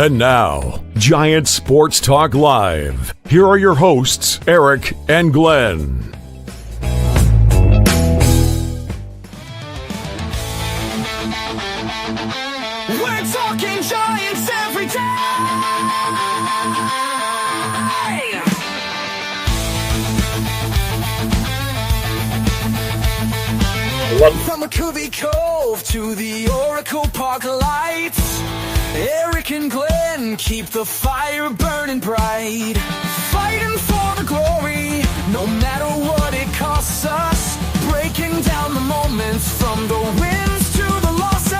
And now, Giant Sports Talk Live. Here are your hosts, Eric and Glenn. We're talking Giants every day. From McCovey Cove to the Oracle Park lights, Eric and Glenn keep the fire burning bright, fighting for the glory, no matter what it costs us, breaking down the moments from the wins to the losses.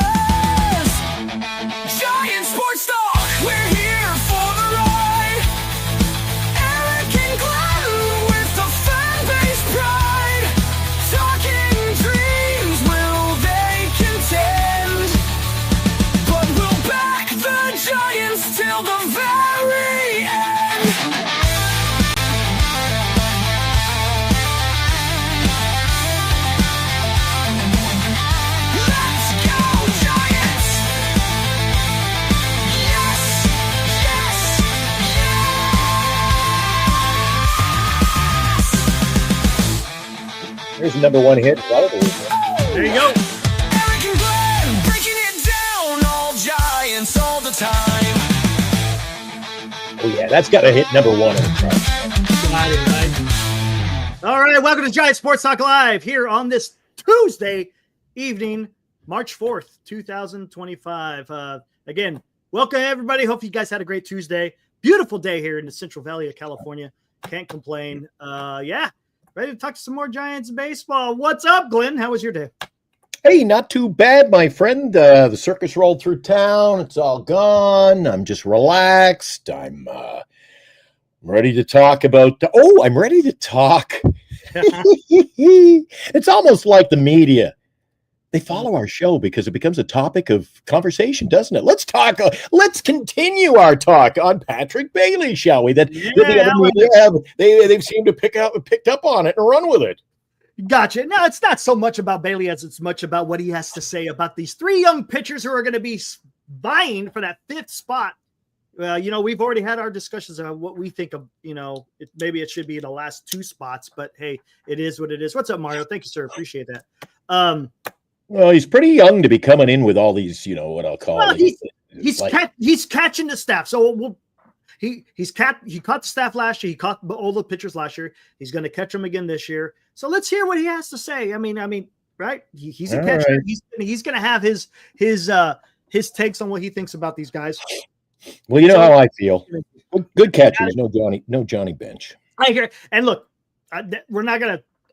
Giant Sports Talk, we're here for the ride. Eric and Glenn with the fan base pride, talking dreams, will they contend? But we'll back the Giants till the very end. Let's go, Giants! Yes, yes, yes! Here's the number one hit. There you go. Eric and Glenn breaking it down, all Giants all the time. Oh, yeah, that's got to hit number one. Got it, right? All right, welcome to Giant Sports Talk Live here on this Tuesday evening, March 4th, 2025. Again, welcome everybody. Hope you guys had a great Tuesday. Beautiful day here in the Central Valley of California. Can't complain. Yeah, ready to talk some more Giants baseball. What's up, Glenn? How was your day? Hey, not too bad, my friend. The circus rolled through town. It's all gone. I'm just relaxed. I'm ready to talk about I'm ready to talk. It's almost like the media. They follow our show because it becomes a topic of conversation, doesn't it? Let's talk. Let's continue our talk on Patrick Bailey, shall we? That they've seemed to picked up on it and run with it. Gotcha. No, it's not so much about Bailey as it's much about what he has to say about these three young pitchers who are going to be vying for that fifth spot. We've already had our discussions about what we think of, maybe it should be the last two spots, but hey, it is what it is. What's up, Mario? Thank you, sir. Appreciate that. Well, he's pretty young to be coming in with all these, what I'll call it. He's catching the staff. So he caught the staff last year. He caught all the pitchers last year. He's going to catch them again this year. So let's hear what he has to say. I mean, right? He's a catcher. Right. He's going to have his takes on what he thinks about these guys. Well, you know how I feel. Good catchers, no Johnny Bench. I hear. And look, I'm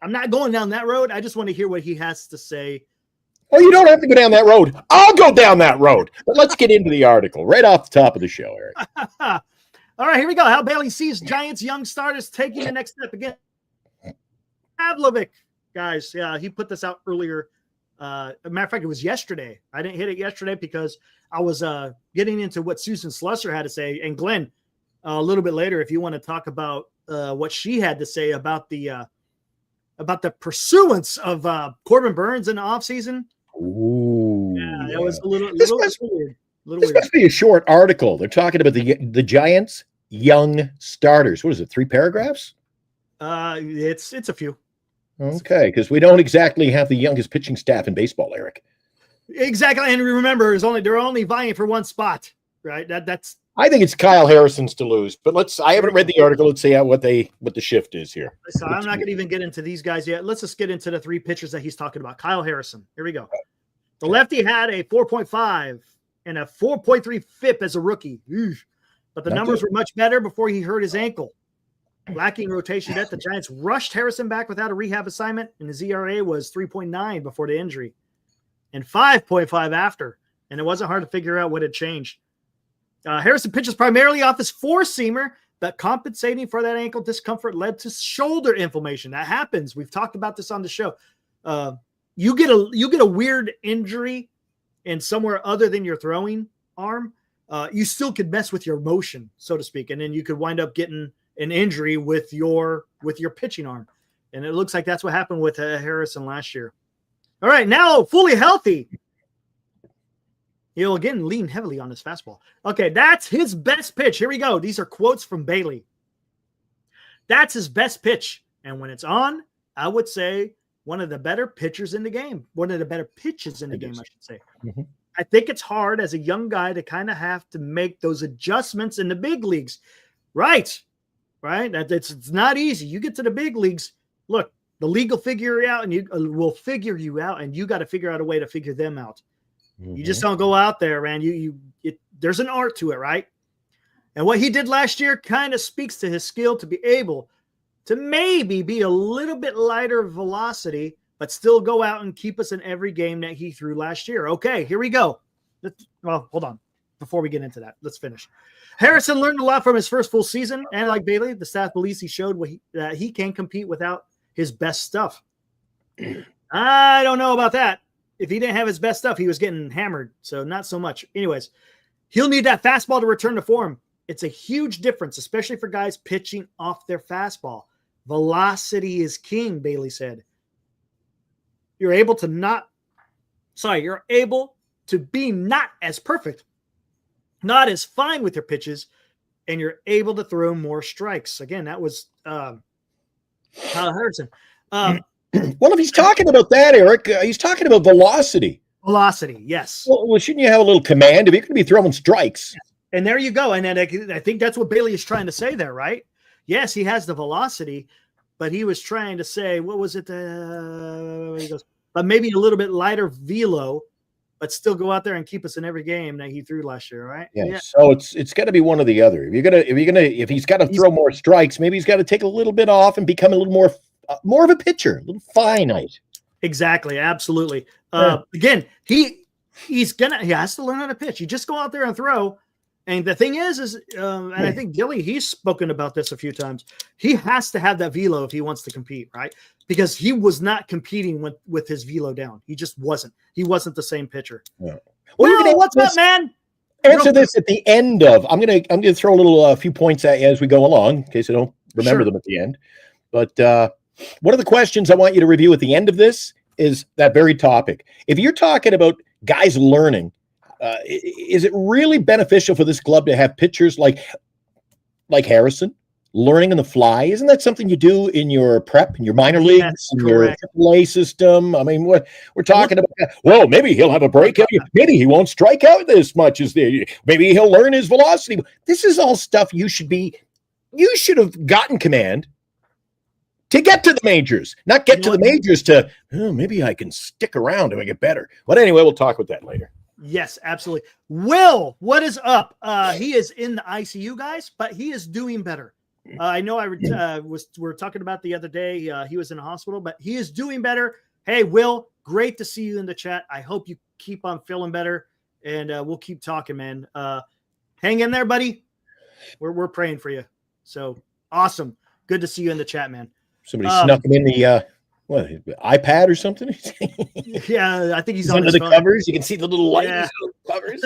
not going down that road. I just want to hear what he has to say. Oh, you don't have to go down that road. I'll go down that road. But let's get into the article right off the top of the show, Eric. All right, here we go. How Bailey sees Giants young starters taking the next step again. Pavlovic, guys. Yeah, he put this out earlier. As a matter of fact, it was yesterday. I didn't hit it yesterday because I was getting into what Susan Slusser had to say. And Glenn, a little bit later, if you want to talk about what she had to say about the pursuance of Corbin Burns in the offseason. Ooh, yeah, it was a little weird. This must be a short article. They're talking about the Giants' young starters. What is it? 3 paragraphs? It's a few. Okay, because we don't exactly have the youngest pitching staff in baseball, Eric. Exactly, and remember, they're only vying for one spot, right? That's. I think it's Kyle Harrison's to lose, but I haven't read the article. Let's see what the shift is here. So I'm not going to even get into these guys yet. Let's just get into the 3 pitchers that he's talking about. Kyle Harrison. Here we go. The lefty had a 4.5 and a 4.3 FIP as a rookie. But the numbers were much better before he hurt his ankle. Lacking rotation depth, the Giants rushed Harrison back without a rehab assignment, and his ERA was 3.9 before the injury and 5.5 after. And it wasn't hard to figure out what had changed. Harrison pitches primarily off his four-seamer, but compensating for that ankle discomfort led to shoulder inflammation. That happens. We've talked about this on the show. You get a weird injury in somewhere other than your throwing arm, you still could mess with your motion, so to speak, and then you could wind up getting an injury with your pitching arm. And it looks like that's what happened with Harrison last year. All right, now fully healthy. He'll again lean heavily on his fastball. Okay, that's his best pitch. Here we go. These are quotes from Bailey. That's his best pitch. And when it's on, I would say one of the better pitchers in the game. One of the better pitches in the game, I should say. Mhm. I think it's hard as a young guy to kind of have to make those adjustments in the big leagues. Right. It's not easy. You get to the big leagues. Look, the league will figure you out, and you will figure you out, and you got to figure out a way to figure them out. You just don't go out there, man. There's an art to it, right? And what he did last year kind of speaks to his skill to be able to maybe be a little bit lighter velocity, but still go out and keep us in every game that he threw last year. Okay, here we go. Well, hold on. Before we get into that, let's finish. Harrison learned a lot from his first full season, and like Bailey, the staff believes he showed that he can compete without his best stuff. I don't know about that. If he didn't have his best stuff, he was getting hammered, so not so much. Anyways, he'll need that fastball to return to form. It's a huge difference, especially for guys pitching off their fastball. Velocity is king, Bailey said. You're able to be not as perfect, not as fine with your pitches, and you're able to throw more strikes. Again, that was Kyle Harrison. Well, if he's talking about that, Eric, he's talking about velocity. Velocity, yes. Well, shouldn't you have a little command if you're going to be throwing strikes? And there you go. And then I think that's what Bailey is trying to say there, right? Yes, he has the velocity, but he was trying to say, what was it? He goes, but maybe a little bit lighter velo, but still go out there and keep us in every game that he threw last year, right? Yeah. So it's got to be one or the other. If he's got to throw more strikes, maybe he's got to take a little bit off and become a little more of a pitcher, a little finite. Exactly, absolutely. Yeah. Again, he has to learn how to pitch. You just go out there and throw. And the thing is and I think Gilly, he's spoken about this a few times. He has to have that velo if he wants to compete, right? Because he was not competing with his velo down. He just wasn't. He wasn't the same pitcher. Yeah. Well, what's up, man? Answer this at the end of. I'm gonna throw a few points at you as we go along, in case I don't remember them at the end. But one of the questions I want you to review at the end of this is that very topic. If you're talking about guys learning, is it really beneficial for this club to have pitchers like Harrison learning on the fly? Isn't that something you do in your prep, in your minor leagues, in your AAA system? I mean, we're talking about, well, maybe he'll have a breakout. Maybe he won't strike out this much maybe he'll learn his velocity. This is all stuff you should have gotten command to get to the majors, not get to the majors to, maybe I can stick around and get better. But anyway, we'll talk about that later. Yes, absolutely. Will, what is up? He is in the ICU, guys, but he is doing better. I know we're talking about the other day. He was in the hospital, but he is doing better. Hey, Will, great to see you in the chat. I hope you keep on feeling better, and we'll keep talking, man. Hang in there, buddy. We're praying for you. So awesome. Good to see you in the chat, man. Somebody snuck him in the iPad or something? Yeah, I think he's under the covers. You can see the little light covers.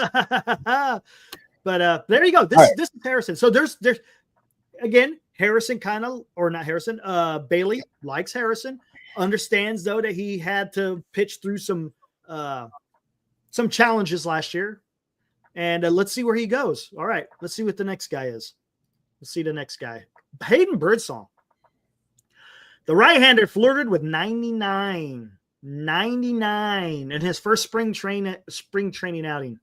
But there you go. This is Harrison. So there's again, Harrison Bailey likes Harrison, understands though that he had to pitch through some challenges last year. And let's see where he goes. All right, let's see what the next guy is. Let's see the next guy. Hayden Birdsong. The right-hander flirted with 99 in his first spring training outing,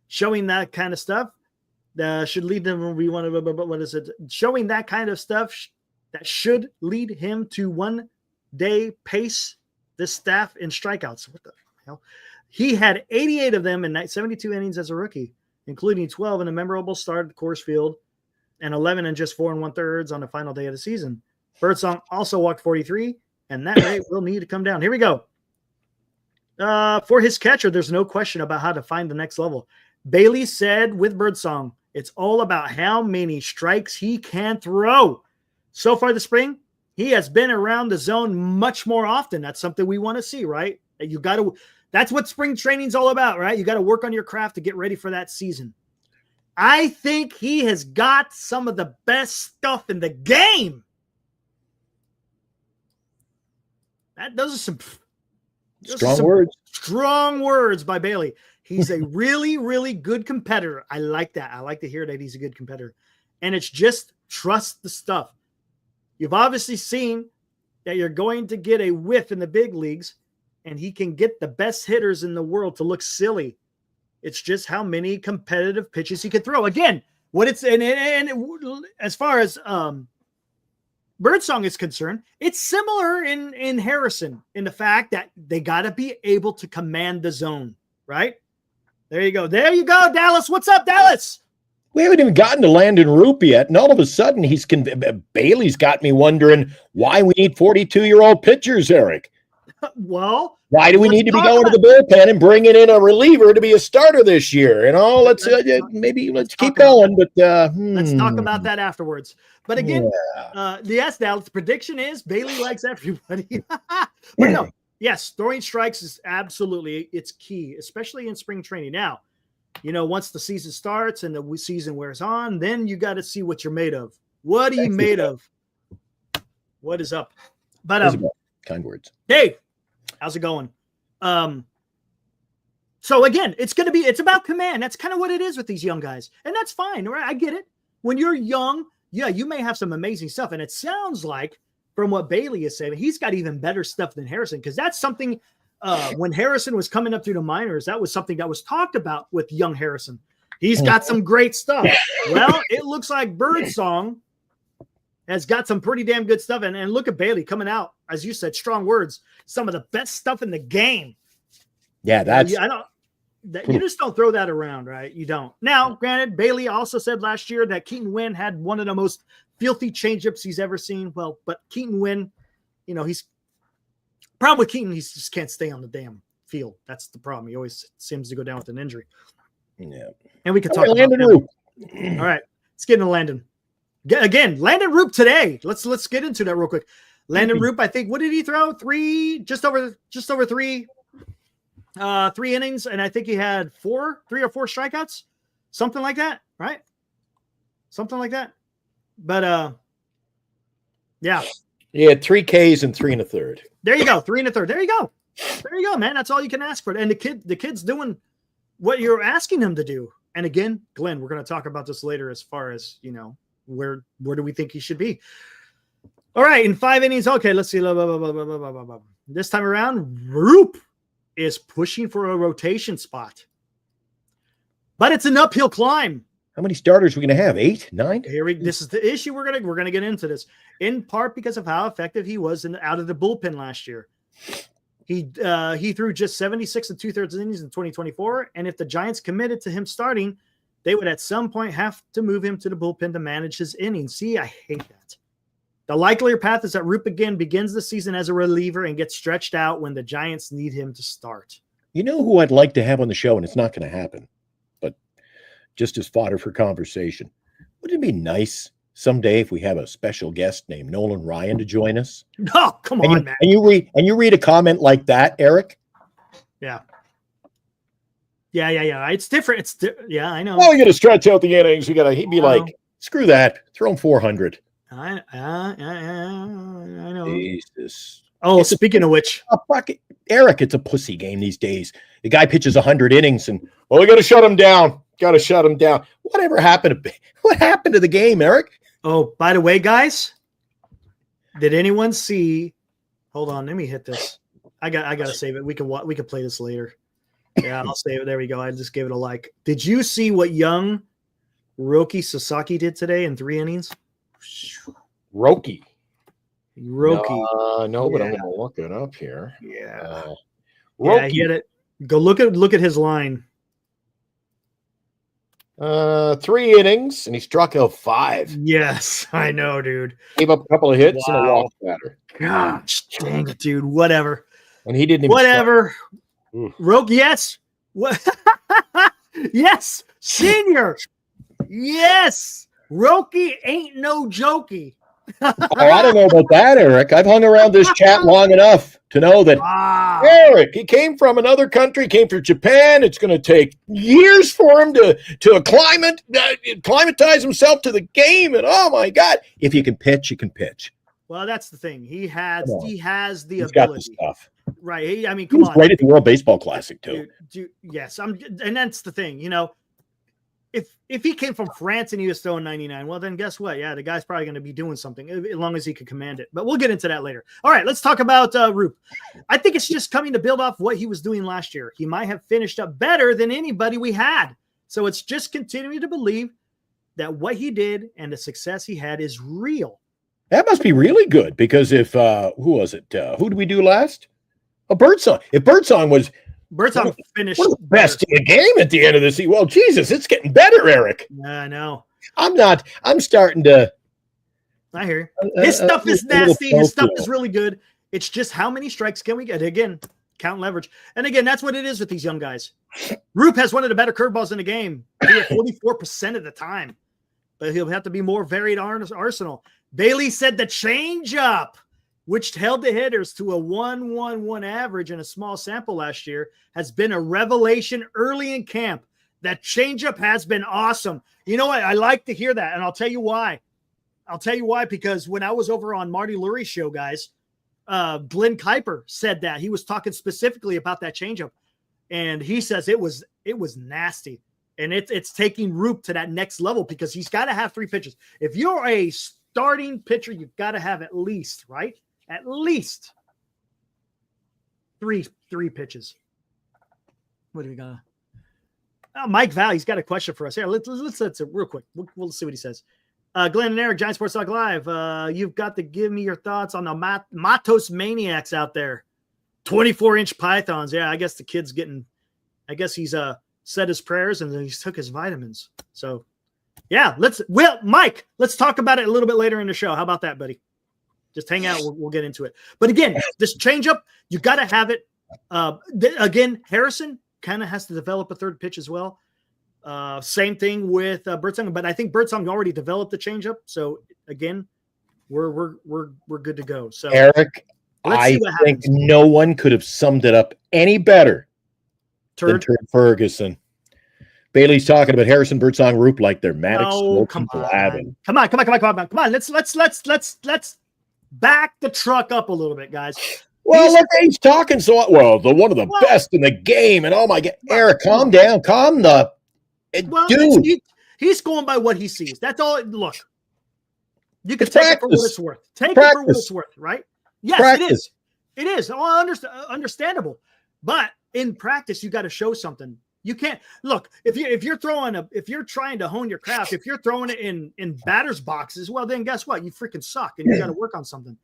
showing that kind of stuff should lead them. Showing that kind of stuff that should lead him to one day pace this staff in strikeouts. What the hell? He had 88 of them in 72 innings as a rookie, including 12 in a memorable start at Coors Field and 11 in just 4 1/3 on the final day of the season. Birdsong also walked 43, and that rate will need to come down. Here we go. For his catcher, there's no question about how to find the next level. Bailey said with Birdsong, it's all about how many strikes he can throw. So far this spring, he has been around the zone much more often. That's something we want to see, right? That's what spring training's all about, right? You got to work on your craft to get ready for that season. I think he has got some of the best stuff in the game. Those are some strong words. Strong words by Bailey. He's a really, really good competitor. I like that. I like to hear that he's a good competitor. And it's just trust the stuff. You've obviously seen that you're going to get a whiff in the big leagues, and he can get the best hitters in the world to look silly. It's just how many competitive pitches he can throw. Again, what it's and as far as Birdsong is concerned, it's similar in Harrison in the fact that they got to be able to command the zone, right? There you go. There you go, Dallas. What's up, Dallas? We haven't even gotten to Landen Roupp yet, and all of a sudden Bailey's got me wondering why we need 42-year-old pitchers, Eric. Well, why do we need to be going to the bullpen and bringing in a reliever to be a starter this year? Let's keep going. But let's talk about that afterwards. But again, yes, Dallas. Prediction is Bailey likes everybody. But no, yes, throwing strikes is absolutely it's key, especially in spring training. Now, once the season starts and the season wears on, then you got to see what you're made of. What are you made of? What is up? But kind words. Dave, how's it going? So again, it's about command. That's kind of what it is with these young guys. And that's fine, right? I get it. When you're young, yeah, you may have some amazing stuff. And it sounds like from what Bailey is saying, he's got even better stuff than Harrison, because that's something when Harrison was coming up through the minors, that was something that was talked about with young Harrison. He's got some great stuff. Well, it looks like Birdsong has got some pretty damn good stuff. And look at Bailey coming out, as you said, strong words, some of the best stuff in the game. Yeah, that's you just don't throw that around, right? You don't. Now, granted, Bailey also said last year that Keaton Wynn had one of the most filthy changeups he's ever seen. Well, but Keaton Wynn, he's problem with Keaton, he just can't stay on the damn field. That's the problem. He always seems to go down with an injury. Yeah. And we can talk about Landen Roupp. All right. Let's get into Landen. Again, Landen Roupp today. Let's get into that real quick. Landen Roupp, I think, what did he throw? Just over three innings, and I think he had 3 or 4 strikeouts, something like that, right? Something like that. But yeah. He had 3 Ks and 3 1/3. There you go, 3 1/3. There you go, man. That's all you can ask for. And the kid's doing what you're asking him to do. And again, Glenn, we're going to talk about this later as far as where do we think he should be. All right, in 5 innings. Okay, let's see. This time around, Roupp is pushing for a rotation spot, but it's an uphill climb. How many starters are we going to have? 8, 9? This is the issue. We're gonna get into this in part because of how effective he was out of the bullpen last year. He threw just 76 2/3 innings in 2024, and if the Giants committed to him starting, they would at some point have to move him to the bullpen to manage his innings. See, I hate that. The likelier path is that Roupp again begins the season as a reliever and gets stretched out when the Giants need him to start. You know who I'd like to have on the show, and it's not going to happen, but just as fodder for conversation. Wouldn't it be nice someday if we have a special guest named Nolan Ryan to join us? Oh, come on, man. And you read a comment like that, Eric? Yeah. Yeah. It's different. Yeah, I know. Well, you got to stretch out the innings. He'd be like, screw that. Throw him 400. I know. Jesus. Oh, speaking of which, Eric, it's a pussy game these days. The guy pitches 100 innings, and we got to shut him down. Whatever happened to the game, Eric? Oh, by the way, guys, did anyone see? Hold on, let me hit this. I got to save it. We can play this later. Yeah, I'll save it. There we go. I just gave it a like. Did you see what young Roki Sasaki did today in 3 innings? Roki. No, but I'm going to look it up here. Yeah. Roki. He had it. Go look at his line. 3 innings, and he struck out 5. Yes, I know, dude. Gave up a couple of hits and a walk batter. Gosh, dang it, dude. Whatever. And he didn't even Whatever. Roki, yes. What? Yes, senior. Yes. Roki ain't no jokey. I don't know about that, Eric. I've hung around this chat long enough to know that Eric, he came from another country, came from Japan. It's going to take years for him to acclimatize himself to the game. And oh my God, if you can pitch, you can pitch. Well, that's the thing. He has the He's ability. got the stuff. Right. I mean, He come was on. great at the World Baseball Classic too. Yes. And that's the thing, if he came from France and he was throwing 99, well, then guess what? Yeah, the guy's probably going to be doing something as long as he could command it. But we'll get into that later. All right, let's talk about Roupp. I think it's just coming to build off what he was doing last year. He might have finished up better than anybody we had. So it's just continuing to believe that what he did and the success he had is real. That must be really good because if who was it? Who did we do last? Birdsong. If Birdsong was Birdsong finished one of the best in the game at the end of the season. Well, Jesus, it's getting better, Eric. Yeah, I know. I'm starting to. I hear you. His stuff is nasty. His stuff is really good. It's just how many strikes can we get? Again, count leverage. And again, that's what it is with these young guys. Roupp has one of the better curveballs in the game, 44% of the time. But he'll have to be more varied arsenal. Bailey said the changeup, which held the hitters to a 1.11 average in a small sample last year, has been a revelation early in camp. That changeup has been awesome. You know what? I like to hear that, and I'll tell you why. Because when I was over on Marty Lurie's show, guys, Glenn Kuiper said that. He was talking specifically about that changeup, and he says it was nasty. And it's taking Roupp to that next level because he's got to have 3 pitches. If you're a starting pitcher, you've got to have at least, right? At least three pitches. What do we got? Mike Valley's got a question for us. Here, let's real quick. We'll see what he says. Glenn and Eric, Giant Sports Talk Live. You've got to give me your thoughts on the Matos maniacs out there. 24-inch pythons. Yeah, I guess the kid's getting. I guess he's said his prayers and then he took his vitamins. So, yeah, Mike, let's talk about it a little bit later in the show. How about that, buddy? Just hang out. We'll get into it. But again, this changeup, you got to have it. Again, Harrison kind of has to develop a third pitch as well. Same thing with Birdsong, but I think Birdsong already developed the changeup. So again, we're good to go. So Eric, I think no one could have summed it up any better than Turd Ferguson. Bailey's talking about Harrison, Birdsong, Roupp like they're Maddox. Oh, come on. Come on. Let's back the truck up a little bit, guys. Well, look, he's talking so well. The one of the best in the game, and oh my God, Eric, calm down, dude. He's going by what he sees. That's all. Look, you can take it for what it's worth. Take it for what it's worth, right? Yes, it is. It is. Understandable, but in practice, you got to show something. You can't look if you're trying to hone your craft, if you're throwing it in batters boxes, well then guess what? You freaking suck and you got to work on something.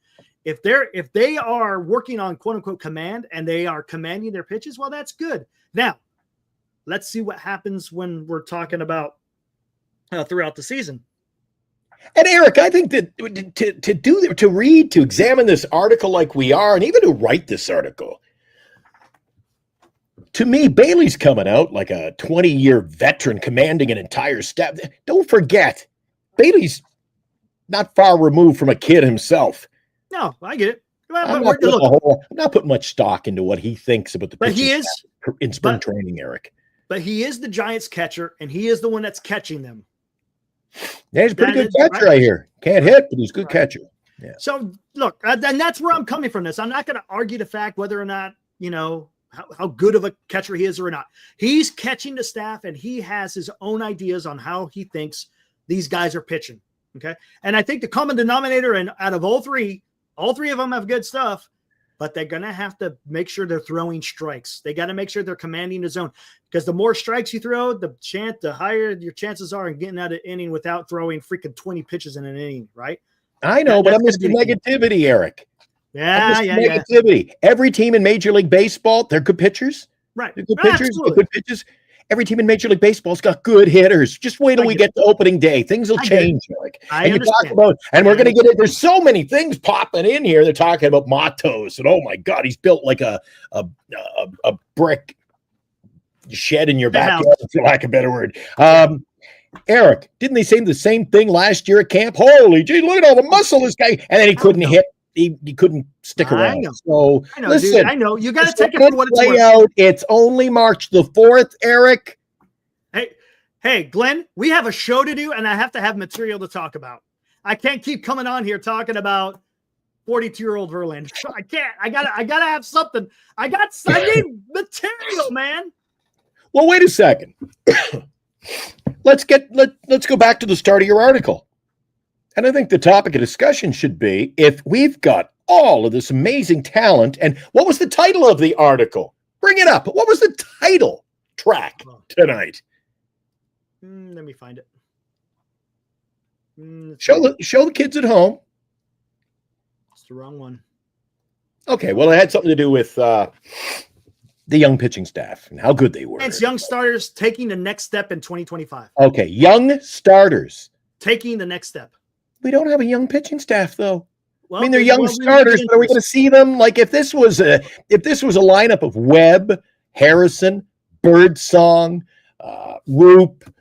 If they are working on quote unquote command and they are commanding their pitches, well, that's good. Now, let's see what happens when we're talking about throughout the season. And Eric, I think that to examine this article like we are, and even to write this article. To me, Bailey's coming out like a 20-year veteran commanding an entire staff. Don't forget, Bailey's not far removed from a kid himself. No, I get it. I'm not putting much stock into what he thinks about the pitching in spring training, Eric. But he is the Giants catcher, and he is the one that's catching them. Yeah, he's a pretty good catcher, I hear. Can't hit, but he's a good catcher. Yeah. So, look, and that's where I'm coming from this. I'm not going to argue the fact whether or not, how good of a catcher he is or not. He's catching the staff, and he has his own ideas on how he thinks these guys are pitching. Okay. And I think the common denominator out of all three of them have good stuff, but they're going to have to make sure they're throwing strikes. They got to make sure they're commanding the zone, because the more strikes you throw, the higher your chances are in getting out of inning without throwing freaking 20 pitches in an inning. Right. I know, but I'm Mr. Negativity, Eric. Yeah. Negativity. Every team in Major League Baseball, they're good pitchers. Right. They're good pitchers. They're good pitches. Every team in Major League Baseball's got good hitters. Just wait till we get to opening day. Things will change, Eric. And you talk about, and we're going to get it. There's so many things popping in here. They're talking about Matos, and oh my God, he's built like a brick shed in your backyard, for lack of a better word. Eric, didn't they say the same thing last year at camp? Holy gee, look at all the muscle this guy, and then he couldn't hit. He couldn't stick around. So I know, listen, dude, I know. You got to take it for what it's worth. Out. It's only March the 4th, Eric. Hey, Glenn, we have a show to do, and I have to have material to talk about. I can't keep coming on here talking about 42-year-old Verlander. I can't. I gotta have something. I need material, man. Well, wait a second. Let's go back to the start of your article. And I think the topic of discussion should be, if we've got all of this amazing talent, and what was the title of the article? Bring it up. What was the title track tonight? Let me find it. Show the kids at home. It's the wrong one. Okay, well, it had something to do with the young pitching staff and how good they were. It's young starters taking the next step in 2025. Okay, young starters taking the next step. We don't have a young pitching staff, though. Well, I mean, they're young starters, but are we going to see them? Like, if this was a lineup of Webb, Harrison, Birdsong, Roupp,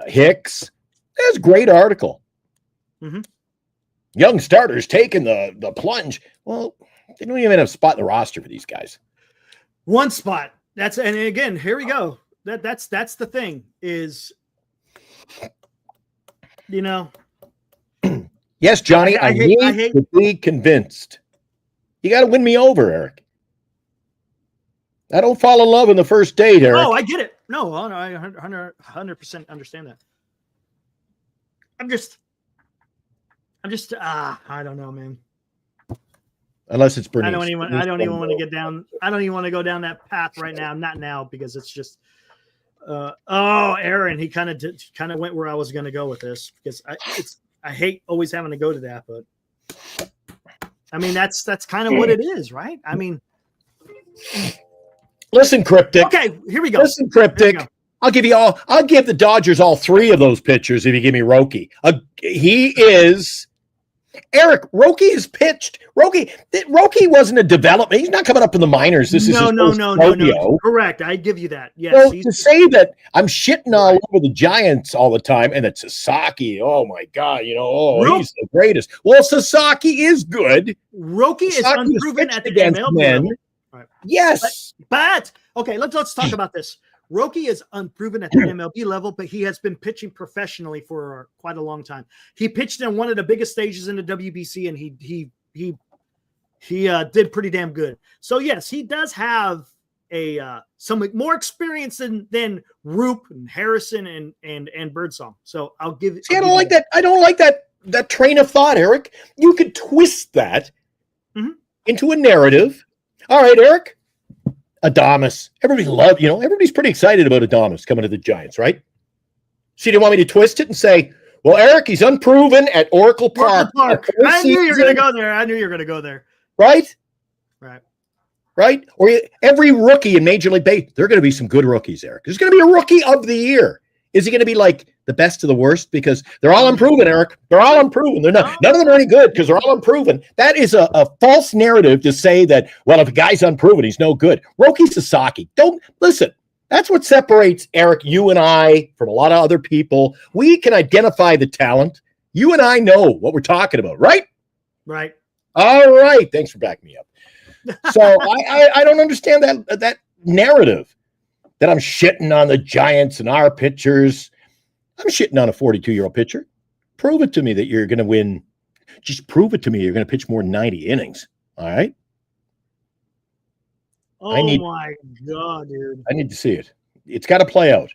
Hicks, that's a great article. Mm-hmm. Young starters taking the plunge. Well, they don't even have a spot in the roster for these guys. One spot. And again, here we go. That's the thing is, Yes, Johnny, I hate to be convinced. You got to win me over, Eric. I don't fall in love in the first date, Eric. Oh, I get it. No, I 100% understand that. I'm just, I don't know, man. Unless it's Bernice. I don't even want to get down. I don't even want to go down that path right now. Not now, because it's just, Aaron, he kind of went where I was going to go with this, because I hate always having to go to that, but I mean, that's kind of what it is, right? I mean, listen, Cryptic. Okay, here we go. Listen, Cryptic. I'll give the Dodgers all three of those pitchers if you give me Roki. He is Eric. Roki has pitched. Roki wasn't a development. He's not coming up in the minors. This is no. Correct. I give you that. Yes. So to say that I'm shitting all over the Giants all the time, and that Sasaki, oh my God, he's the greatest. Well, Sasaki is good. Roki is unproven at the MLB level. Right. Yes, but okay, let's talk about this. Roki is unproven at the MLB level, but he has been pitching professionally for quite a long time. He pitched in one of the biggest stages in the WBC, and he did pretty damn good. So yes, he does have some more experience than Roupp and Harrison and Birdsong. So I'll give. See, I don't like that. I don't like that train of thought, Eric. You could twist that into a narrative. All right, Eric. Adames. Everybody's pretty excited about Adames coming to the Giants, right? So you didn't want me to twist it and say, well, Eric, he's unproven at Oracle Park. I knew you were going to go there. Right? Right. Or every rookie in Major League Baseball, there are going to be some good rookies, Eric. There's going to be a rookie of the year. Is he going to be like the best of the worst? Because they're all unproven, Eric. They're all unproven. None of them are any good because they're all unproven. That is a false narrative to say that, well, if a guy's unproven, he's no good. Roki Sasaki. Don't listen. That's what separates, Eric, you and I from a lot of other people. We can identify the talent. You and I know what we're talking about, right? Right. All right. Thanks for backing me up. So I don't understand that narrative. That I'm shitting on the Giants and our pitchers. I'm shitting on a 42-year-old pitcher. Prove it to me that you're going to win. Just prove it to me you're going to pitch more than 90 innings. All right? Oh, my God, dude. I need to see it. It's got to play out.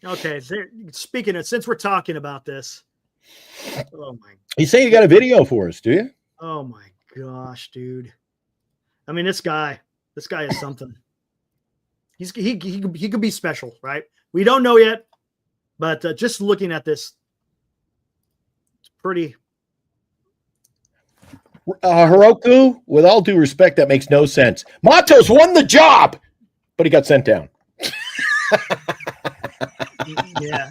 Okay. Speaking of, since we're talking about this. Oh, my. You say you got a video for us, do you? Oh, my gosh, dude. I mean, this guy is something. He could be special, right? We don't know yet, but just looking at this, it's pretty. Hiroku, with all due respect, that makes no sense. Matos won the job, but he got sent down. Yeah.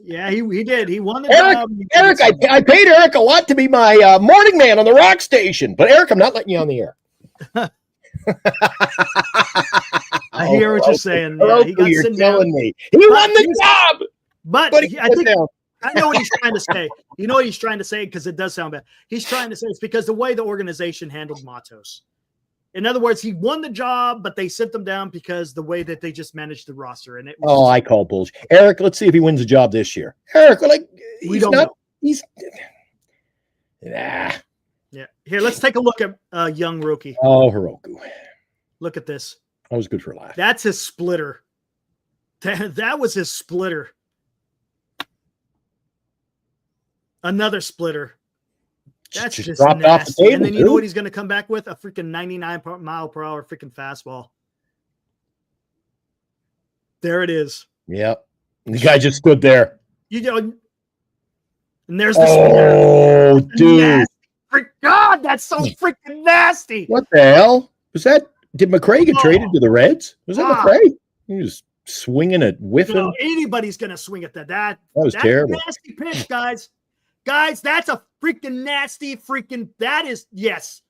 Yeah, he did. He won the job. Eric, I paid Eric a lot to be my morning man on the rock station, but Eric, I'm not letting you on the air. I hear what you're saying. Yeah, he got you're telling me he won the job, but I know what he's trying to say. You know what he's trying to say, because it does sound bad. He's trying to say it's because the way the organization handled Matos. In other words, he won the job, but they sent him down because the way that they just managed the roster. And I call bullshit. Eric, let's see if he wins the job this year. Eric, He's nah. Yeah. Here, let's take a look at young rookie. Oh, Hiroku. Look at this. That was good for a laugh. That's his splitter. That was his splitter. Another splitter. That's just dropped nasty. off the table, And then you know dude. what he's going to come back with? A freaking 99 mile per hour freaking fastball. There it is. Yep. The guy just stood there. You know, and there's the splitter. Oh, dude. God, that's so freaking nasty. What the hell? Was that? Did McRae get traded to the Reds? Was that McRae? He was swinging it, whiffing. No, anybody's going to swing at that. That was that's terrible. A nasty pitch, guys. Guys, that's a freaking nasty freaking. That is, yes,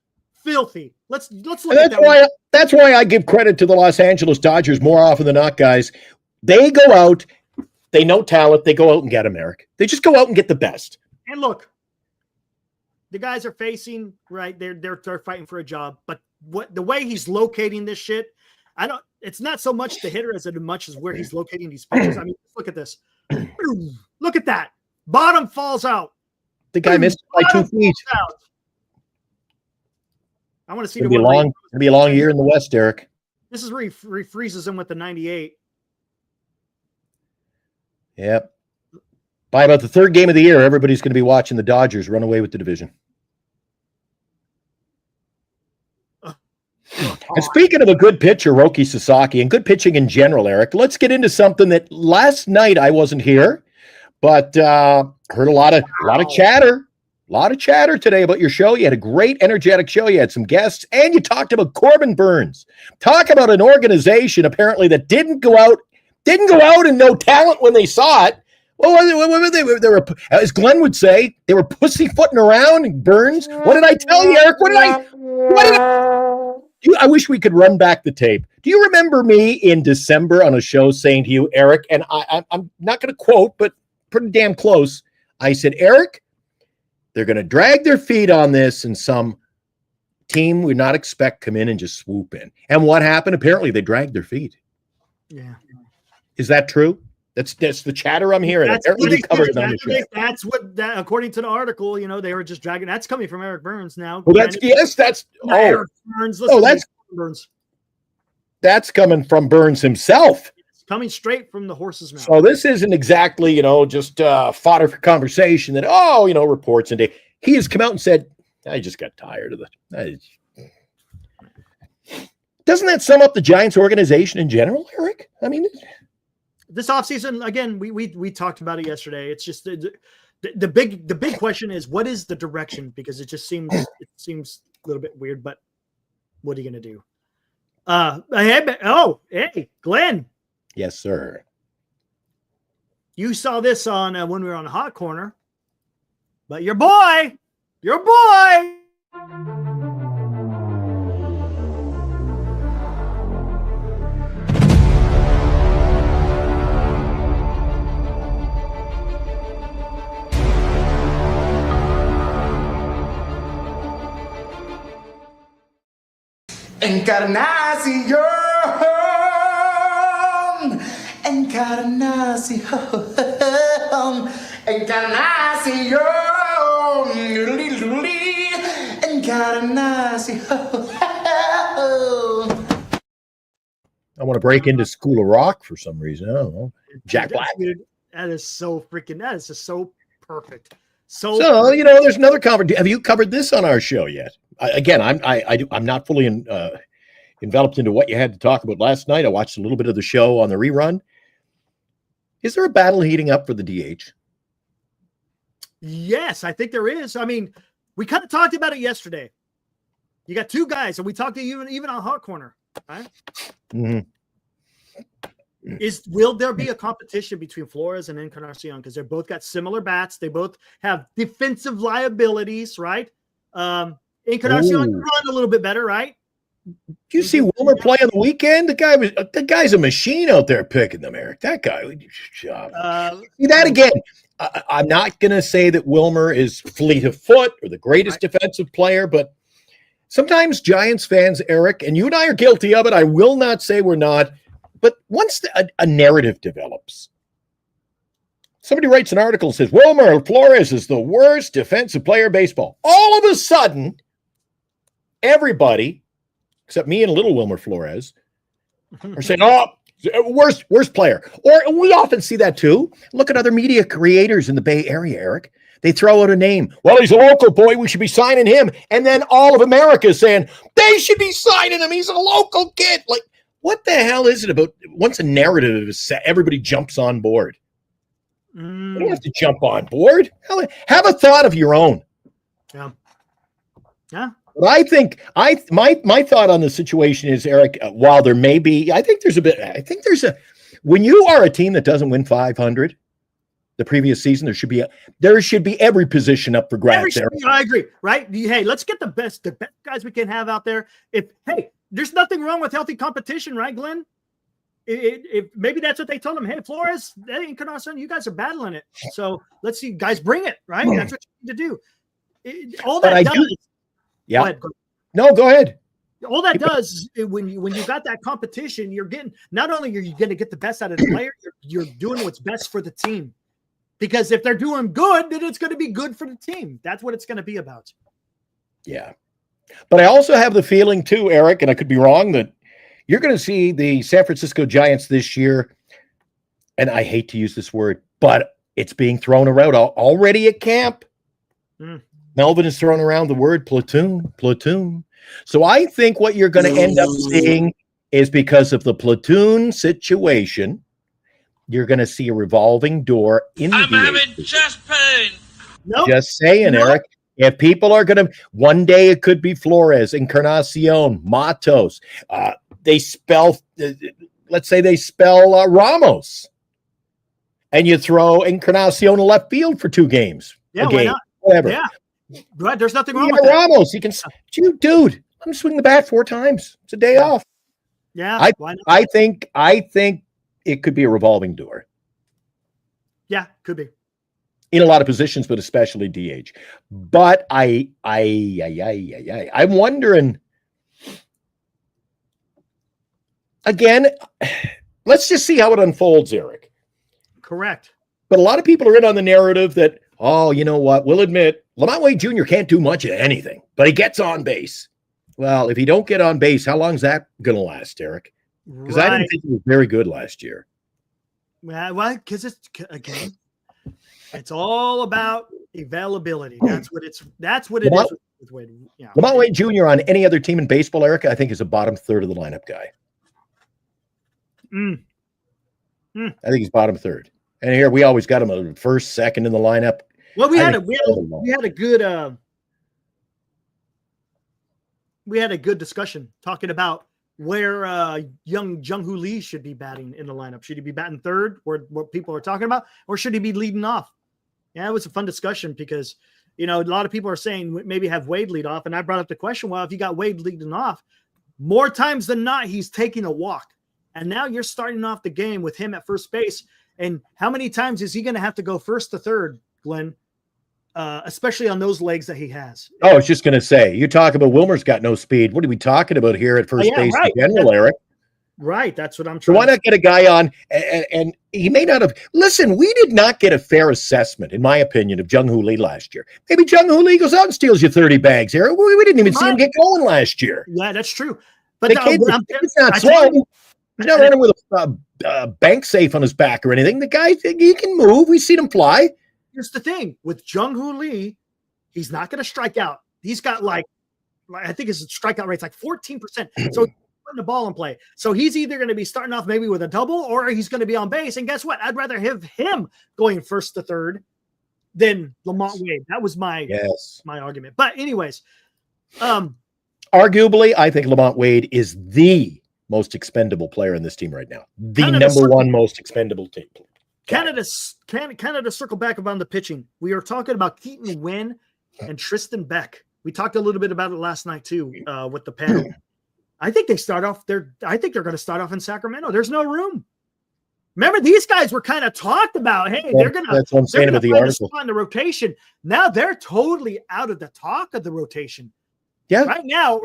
filthy. Let's look at that. That's why I give credit to the Los Angeles Dodgers more often than not, guys. They go out, they know talent, they go out and get them, Eric. They just go out and get the best. And look, the guys are facing right. They're fighting for a job, but the way he's locating this shit, it's not so much the hitter as much as where he's locating these pitches. I mean, look at this. Look at that. Bottom falls out. The guy missed it by 2 feet. I want to see It's gonna be a long year in the West, Eric. This is where he freezes him with the 98. Yep. By about the third game of the year, everybody's going to be watching the Dodgers run away with the division. And speaking of a good pitcher, Roki Sasaki, and good pitching in general, Eric, let's get into something that last night I wasn't here, but heard a lot of chatter. A lot of chatter today about your show. You had a great, energetic show. You had some guests, and you talked about Corbin Burns. Talk about an organization apparently that didn't go out and know talent when they saw it. Well, they were, as Glenn would say, they were pussyfooting around. Burns. What did I tell you, Eric? I wish we could run back the tape. Do you remember me in December on a show saying to you, Eric, and I'm not going to quote, but pretty damn close. I said, Eric, they're going to drag their feet on this, and some team we not expect come in and just swoop in. And what happened? Apparently, they dragged their feet. Yeah. Is that true? That's the chatter I'm hearing. That's Apparently, covered it on the show. That's what that, according to the article, they were just dragging. That's coming from Eric Burns now. Well, Eric Burns. Burns. That's coming from Burns himself. It's coming straight from the horse's mouth. So this isn't exactly, just fodder for conversation that, reports and he has come out and said, I just got tired of it. Doesn't that sum up the Giants organization in general, Eric? I mean, this offseason, again, we talked about it yesterday. It's just the big question is, what is the direction? Because it just seems a little bit weird, but what are you going to do? Hey, Glenn. Yes, sir. You saw this on when we were on the Hot Corner, but your boy. Encarnación, I want to break into School of Rock for some reason. I don't know. Jack Black. That is so freaking. That is just so perfect. So there's another conversation. Have you covered this on our show yet? I'm not fully enveloped into what you had to talk about last night. I watched a little bit of the show on the rerun. Is there a battle heating up for the DH? Yes, I think there is. I mean, we kind of talked about it yesterday. You got two guys, and we talked to you even on Hot Corner, right? Mm-hmm. Will there be a competition between Flores and Encarnacion? Because they both got similar bats. They both have defensive liabilities, right? Encarnacion can run a little bit better, right? Did you see Wilmer play on the weekend? The guy's a machine out there picking them, Eric. That guy. See that again. I'm not going to say that Wilmer is fleet of foot or the greatest defensive player, but sometimes Giants fans, Eric, and you and I are guilty of it. I will not say we're not. But once a narrative develops, Somebody writes an article and says, Wilmer Flores is the worst defensive player in baseball. All of a sudden, everybody, except me and little Wilmer Flores, are saying, oh, worst player. Or we often see that too. Look at other media creators in the Bay Area, Eric. They throw out a name. Well, he's a local boy. We should be signing him. And then all of America is saying, they should be signing him. He's a local kid. Like, what the hell is it about? Once a narrative is set, everybody jumps on board. You don't have to jump on board. Have a thought of your own. Yeah. But I think my thought on the situation is, Eric, while there may be, when you are a team that doesn't win 500 the previous season, there should be every position up for grabs there. I agree, right? Hey, let's get the best guys we can have out there. There's nothing wrong with healthy competition, right, Glenn? If maybe that's what they told him. Hey, Flores, Encarnacion, you guys are battling it. So let's see, guys, bring it, right? That's what you need to do. All that does. Yeah. Go ahead. No, go ahead. All that does is when you got that competition, you're getting, not only are you going to get the best out of the player, you're doing what's best for the team. Because if they're doing good, then it's going to be good for the team. That's what it's going to be about. Yeah. But I also have the feeling too, Eric, and I could be wrong, that you're going to see the San Francisco Giants this year, and I hate to use this word, but it's being thrown around already at camp. Melvin is throwing around the word platoon. So I think what you're going to end up seeing is, because of the platoon situation, you're going to see a revolving door in the I'm having chest pain. Nope. Just saying, Eric. If people are going to, one day it could be Flores, Encarnacion, Matos. Let's say they spell Ramos. And you throw Encarnacion in left field for 2 games. Yeah, why not? Whatever. Yeah. Right, there's nothing wrong with that. Ramos, he can, dude, let him swing the bat 4 times. It's a day off. Yeah, why not? I think it could be a revolving door. Yeah, could be. In a lot of positions, but especially DH. But I'm wondering, again, let's just see how it unfolds, Eric. Correct. But a lot of people are in on the narrative that, oh, you know what? We'll admit Lamont Wade Jr. can't do much of anything, but he gets on base. Well, if he don't get on base, how long is that going to last, Eric? Because I didn't think he was very good last year. Well, because it's all about availability. That's what it is with Wade. Yeah. Lamont Wade Jr. on any other team in baseball, Eric, I think is a bottom third of the lineup guy. I think he's bottom third. And here we always got him a first, second in the lineup. Well, we had a good discussion talking about where young Jung-Hoo Lee should be batting in the lineup. Should he be batting third, or what people are talking about, or should he be leading off? Yeah, it was a fun discussion because, a lot of people are saying maybe have Wade lead off. And I brought up the question, well, if you got Wade leading off, more times than not, he's taking a walk. And now you're starting off the game with him at first base. And how many times is he going to have to go first to third, Glenn? Especially on those legs that he has. Oh, I was just going to say, you talk about Wilmer's got no speed. What are we talking about here at first base in general, Eric? Right. That's what I'm So trying why not get a guy on? And he may not have. Listen, we did not get a fair assessment, in my opinion, of Jung-Hoo Lee last year. Maybe Jung-Hoo Lee goes out and steals you 30 bags, Eric. We didn't even see him get going last year. Yeah, that's true. But He's not slow. He's not running with a bank safe on his back or anything. The guy, he can move. We've seen him fly. Here's the thing with Jung-Hoo Lee, he's not going to strike out. He's got I think his strikeout rate's like 14%. So he's putting the ball in play. So he's either going to be starting off maybe with a double, or he's going to be on base. And guess what? I'd rather have him going first to third than Lamont Wade. That was my argument. But anyways, arguably, I think Lamont Wade is the most expendable player in this team right now. The number one most expendable team. Canada circle back on the pitching. We are talking about Keaton Wynn and Tristan Beck. We talked a little bit about it last night too, with the panel. I think they're going to start off in Sacramento. There's no room. Remember, these guys were kind of talked about. Hey, that's what I'm saying about the article on the rotation. Now they're totally out of the talk of the rotation. Yeah. Right now,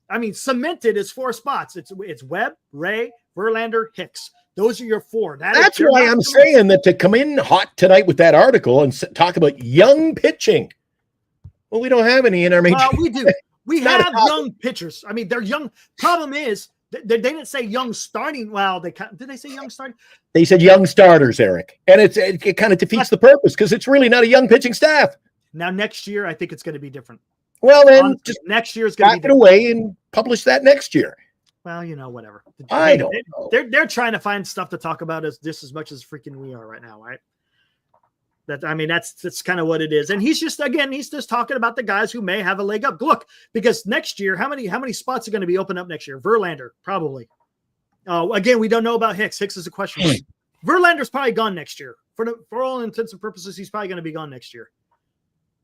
I mean, cemented is 4 spots. It's Webb, Ray, Verlander, Hicks. Those are your four. That's why I'm saying that to come in hot tonight with that article and talk about young pitching. Well, we don't have any in our major. Well, we do. We have young pitchers. I mean, they're young. Problem is, they didn't say young starting. Well, did they say young starting? They said young starters, Eric. And it kind of defeats the purpose because it's really not a young pitching staff. Now, next year, I think it's going to be different. Well, then Honestly, just next year is going to be back it away and publish that next year. Well, whatever. I don't know. They're trying to find stuff to talk about just as much as freaking we are right now, right? That's kind of what it is. And he's just talking about the guys who may have a leg up. Look, because next year, how many spots are going to be open up next year? Verlander, probably. Again, we don't know about Hicks. Hicks is a question mark. Verlander's probably gone next year. For all intents and purposes, he's probably going to be gone next year.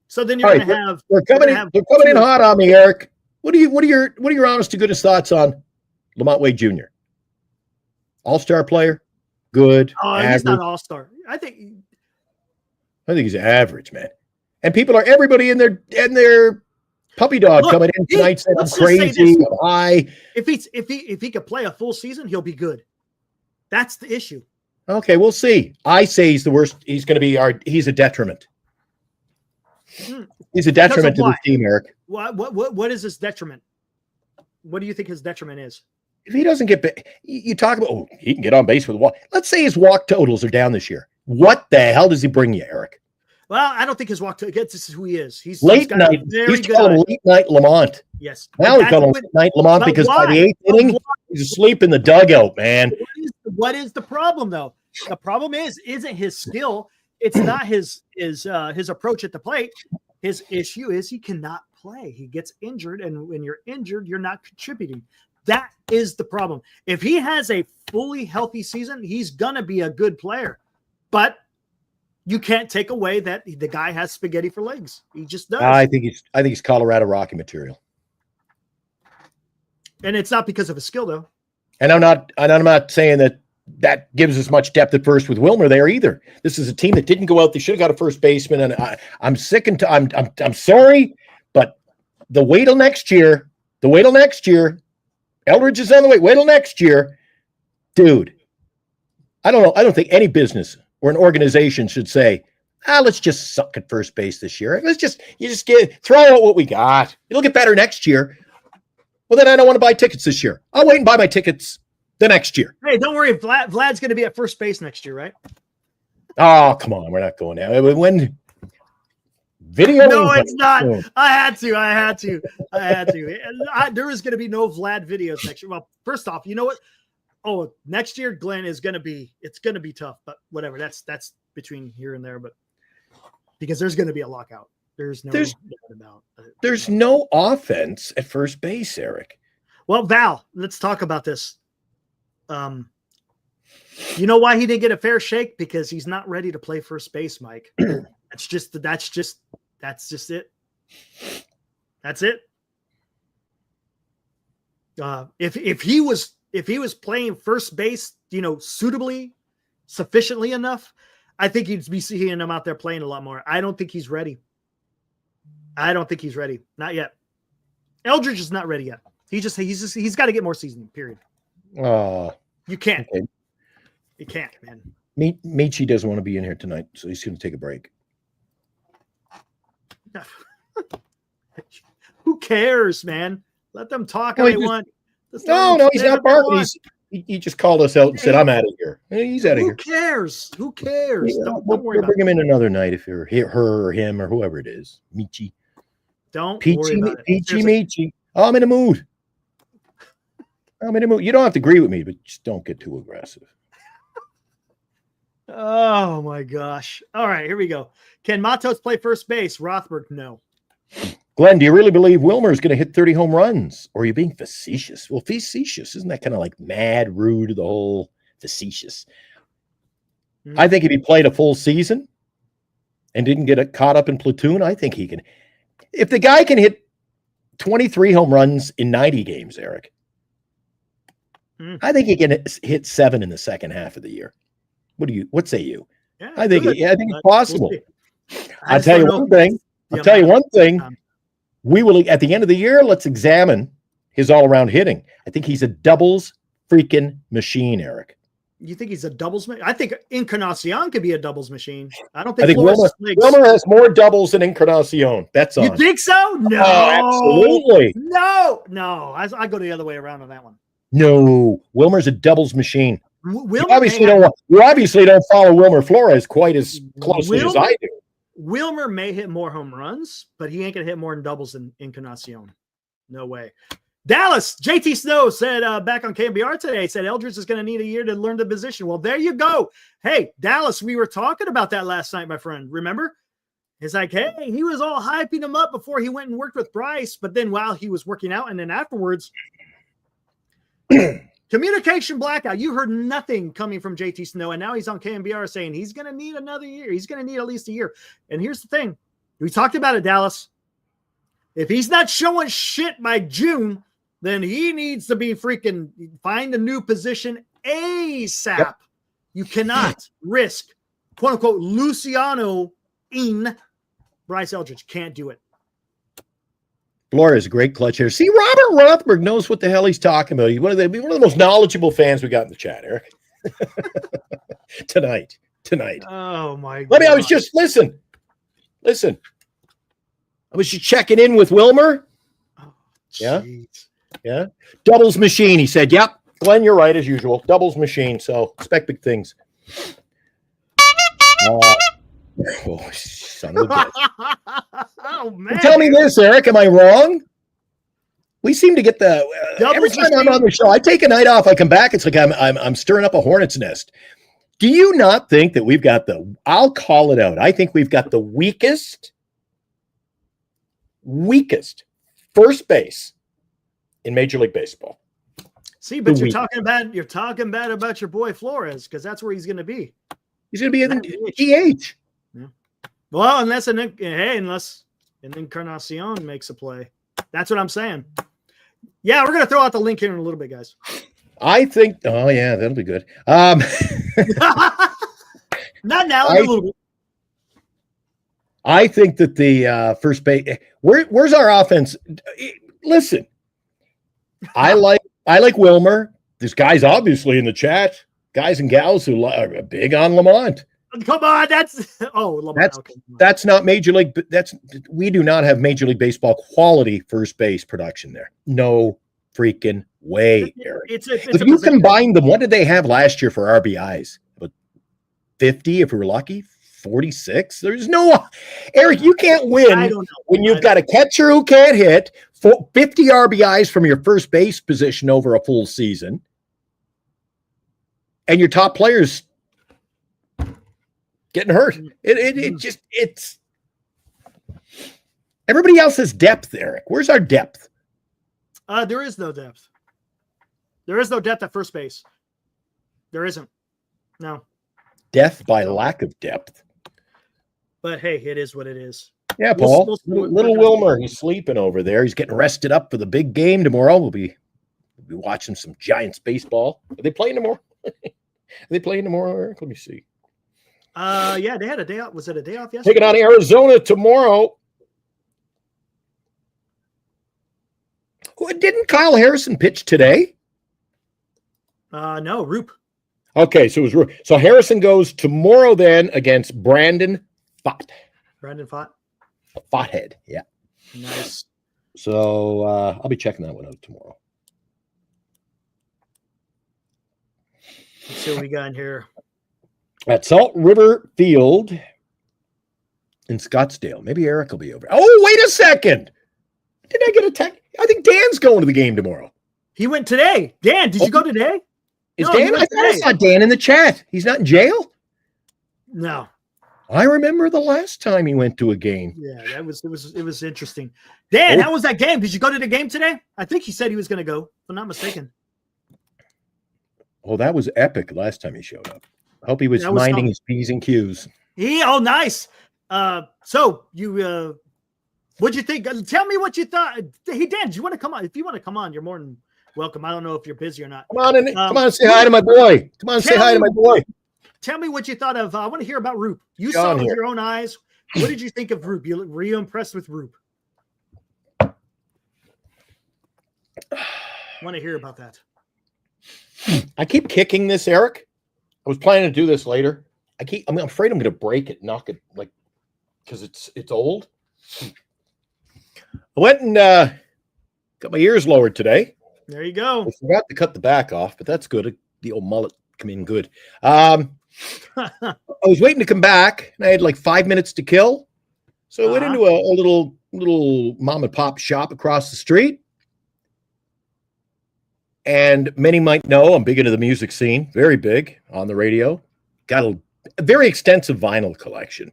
So then you're going to have. They're coming in hot on me, Eric. What are your honest to goodness thoughts on Lamont Wade Jr.? All-star player, good. Oh, he's not an all-star. I think he's average, man. And everybody in their puppy dog coming in tonight saying I'm crazy, I'm high. If he could play a full season, he'll be good. That's the issue. Okay, we'll see. I say he's the worst. He's going to be he's a detriment. He's a detriment to the team, Eric. What is his detriment? What do you think his detriment is? If he doesn't get, you talk about, he can get on base with a walk. Let's say his walk totals are down this year. What the hell does he bring you, Eric? Well, I don't think his walk totals. This is who he is. He's late night. He's calling late night Lamont. Yes. Now he's calling late night Lamont because by the 8th inning, he's asleep in the dugout, man. What is the problem, though? The problem isn't his skill. It's not his approach at the plate. His issue is he cannot play. He gets injured, and when you're injured, you're not contributing. That is the problem. If he has a fully healthy season, he's gonna be a good player. But you can't take away that the guy has spaghetti for legs. He just does. I think he's Colorado Rocky material. And it's not because of his skill, though. And I'm not saying that gives us much depth at first with Wilmer there either. This is a team that didn't go out. They should have got a first baseman, and I'm sick and I'm sorry, but wait till next year. Eldridge is on the way. Wait till next year, dude. I don't know. I don't think any business or an organization should say, let's just suck at first base this year. Throw out what we got. It'll get better next year. Well, then I don't want to buy tickets this year. I'll wait and buy my tickets the next year. Hey, don't worry. Vlad's going to be at first base next year, right? Oh, come on. We're not going now. When video? No, it's not. I had to. There is going to be no Vlad videos next year. Well, first off, you know what? Oh, next year, Glenn, it's going to be tough, but whatever. That's between here and there, but because there's going to be a lockout. There's no offense at first base, Eric. Well, Val, let's talk about this. You know why he didn't get a fair shake? Because he's not ready to play first base, Mike. That's just it. That's it. If he was playing first base, suitably, sufficiently enough, I think you'd be seeing him out there playing a lot more. I don't think he's ready. Not yet. Eldridge is not ready yet. He's got to get more seasoning, period. You can't. Okay. You can't, man. Michi doesn't want to be in here tonight, so he's going to take a break. Who cares, man? Let them talk if they want. No, he's not barking. He just called us out and said, I'm out of here. He's out of here. Who cares? Yeah, Don't we'll worry about it. bring him in another night if you're her or him or whoever it is. Michi. Don't worry about it. Michi. Oh, I'm in a mood. You don't have to agree with me, but just don't get too aggressive. Oh, my gosh. All right, here we go. Can Matos play first base? Rothberg, no. Glenn, do you really believe Wilmer is going to hit 30 home runs? Or are you being facetious? Well, facetious. Isn't that kind of like mad, rude, the whole facetious? Mm-hmm. I think if he played a full season and didn't get caught up in platoon, I think he can. If the guy can hit 23 home runs in 90 games, Eric, I think he can hit 7 in the second half of the year. What say you? Yeah, I think it's possible. We'll I'll tell you one thing. We will, at the end of the year, let's examine his all-around hitting. I think he's a doubles freaking machine, Eric. You think he's a doubles? I think Encarnacion could be a doubles machine. I don't I think think Flores legs. Wilmer has more doubles than Encarnacion. Bets on. You think so? No, absolutely. No. I go the other way around on that one. No, Wilmer's a doubles machine. Wilmer You obviously don't follow Wilmer Flores quite as closely as I do. Wilmer may hit more home runs, but he ain't gonna hit more in doubles than Encarnacion. No way. Dallas, JT Snow said back on KMBR today, said Eldridge is going to need a year to learn the position. Well, there you go. Hey, Dallas, we were talking about that last night, my friend. Remember? It's like, hey, he was all hyping him up before he went and worked with Bryce. But then while he was working out and then afterwards, communication blackout. You heard nothing coming from JT Snow. And now he's on KMBR saying he's going to need another year. He's going to need at least a year. And here's the thing. We talked about it, Dallas. If he's not showing shit by June, then he needs to be freaking find a new position ASAP. Yep. You cannot risk, quote unquote, Luciano in Bryce Eldridge. Can't do it. Flores, great clutch here. See, Robert Rothberg knows what the hell he's talking about. He's one of the most knowledgeable fans we got in the chat, Eric. Tonight. Oh my God. Let me. I was just listen. I was just checking in with Wilmer. Oh, yeah. Doubles machine. He said, yep. Glenn, you're right as usual. Doubles machine. So expect big things. Son of a bitch. Oh, man. Tell me this, Eric. Am I wrong? We seem to get the every time I'm on the show, I take a night off. I come back. It's like I'm stirring up a hornet's nest. Do you not think that we've got I'll call it out. I think we've got the weakest first base in Major League Baseball. See, but you're talking bad about your boy Flores because that's where he's going to be. He's going to be in the DH. Yeah. Well, unless an Encarnacion makes a play. That's what I'm saying. Yeah, we're going to throw out the link here in a little bit, guys. I think. Oh yeah, that'll be good. Not now. In a little bit. I think that the first base. Where's our offense? Listen, I like Wilmer. There's guys obviously in the chat, guys and gals who are big on Lamont. Come on, Lamont. That's not Major League. We do not have Major League Baseball quality first base production there. No freaking way, Eric. If you combine them, what did they have last year for RBIs? About 50, if we were lucky. 46. There's no Eric. You can't win when you've got a catcher who can't hit 50 RBIs from your first base position over a full season, and your top players getting hurt. It's everybody else has depth, Eric. Where's our depth? There is no depth. There is no depth at first base. There isn't. No. Death by lack of depth. But hey, it is what it is. Yeah, Paul. Little Wilmer, he's sleeping over there. He's getting rested up for the big game tomorrow. We'll be watching some Giants baseball. Are they playing tomorrow? Eric? Let me see. Yeah, they had a day off. Was it a day off yesterday? Taking on Arizona tomorrow. Didn't Kyle Harrison pitch today? No, Roupp. Okay, so it was so Harrison goes tomorrow then against Brandon Pfaadt. Brandon Pfaadt? Pfaathead, yeah. Nice. So I'll be checking that one out tomorrow. Let's see what we got in here. At Salt River Field in Scottsdale. Maybe Eric will be over. Oh, wait a second. Did I get a text? I think Dan's going to the game tomorrow. He went today. Dan, did you go today? Is Dan? I thought I saw Dan in the chat. He's not in jail? No. I remember the last time he went to a game. Yeah, it was interesting. Dan, how was that game? Did you go to the game today? I think he said he was going to go, if I'm not mistaken. Oh, that was epic last time he showed up. I hope he was minding his P's and Q's. Nice. So you what'd you think? Tell me what you thought. Hey Dan, do you want to come on? If you want to come on, you're more than welcome. I don't know if you're busy or not. Come on and say hi to my boy. Come on and say hi to my boy. Tell me what you thought of. I want to hear about Roupp. You saw it with your own eyes. What did you think of Roupp? Were you impressed with Roupp? I want to hear about that. I keep kicking this, Eric. I was planning to do this later. I'm afraid I'm going to break it, knock it, like, because it's old. I went and got my ears lowered today. There you go. I forgot to cut the back off, but that's good. The old mullet come in good. I was waiting to come back, and I had like 5 minutes to kill. So I went into a little mom and pop shop across the street. And many might know I'm big into the music scene, very big on the radio. Got a very extensive vinyl collection.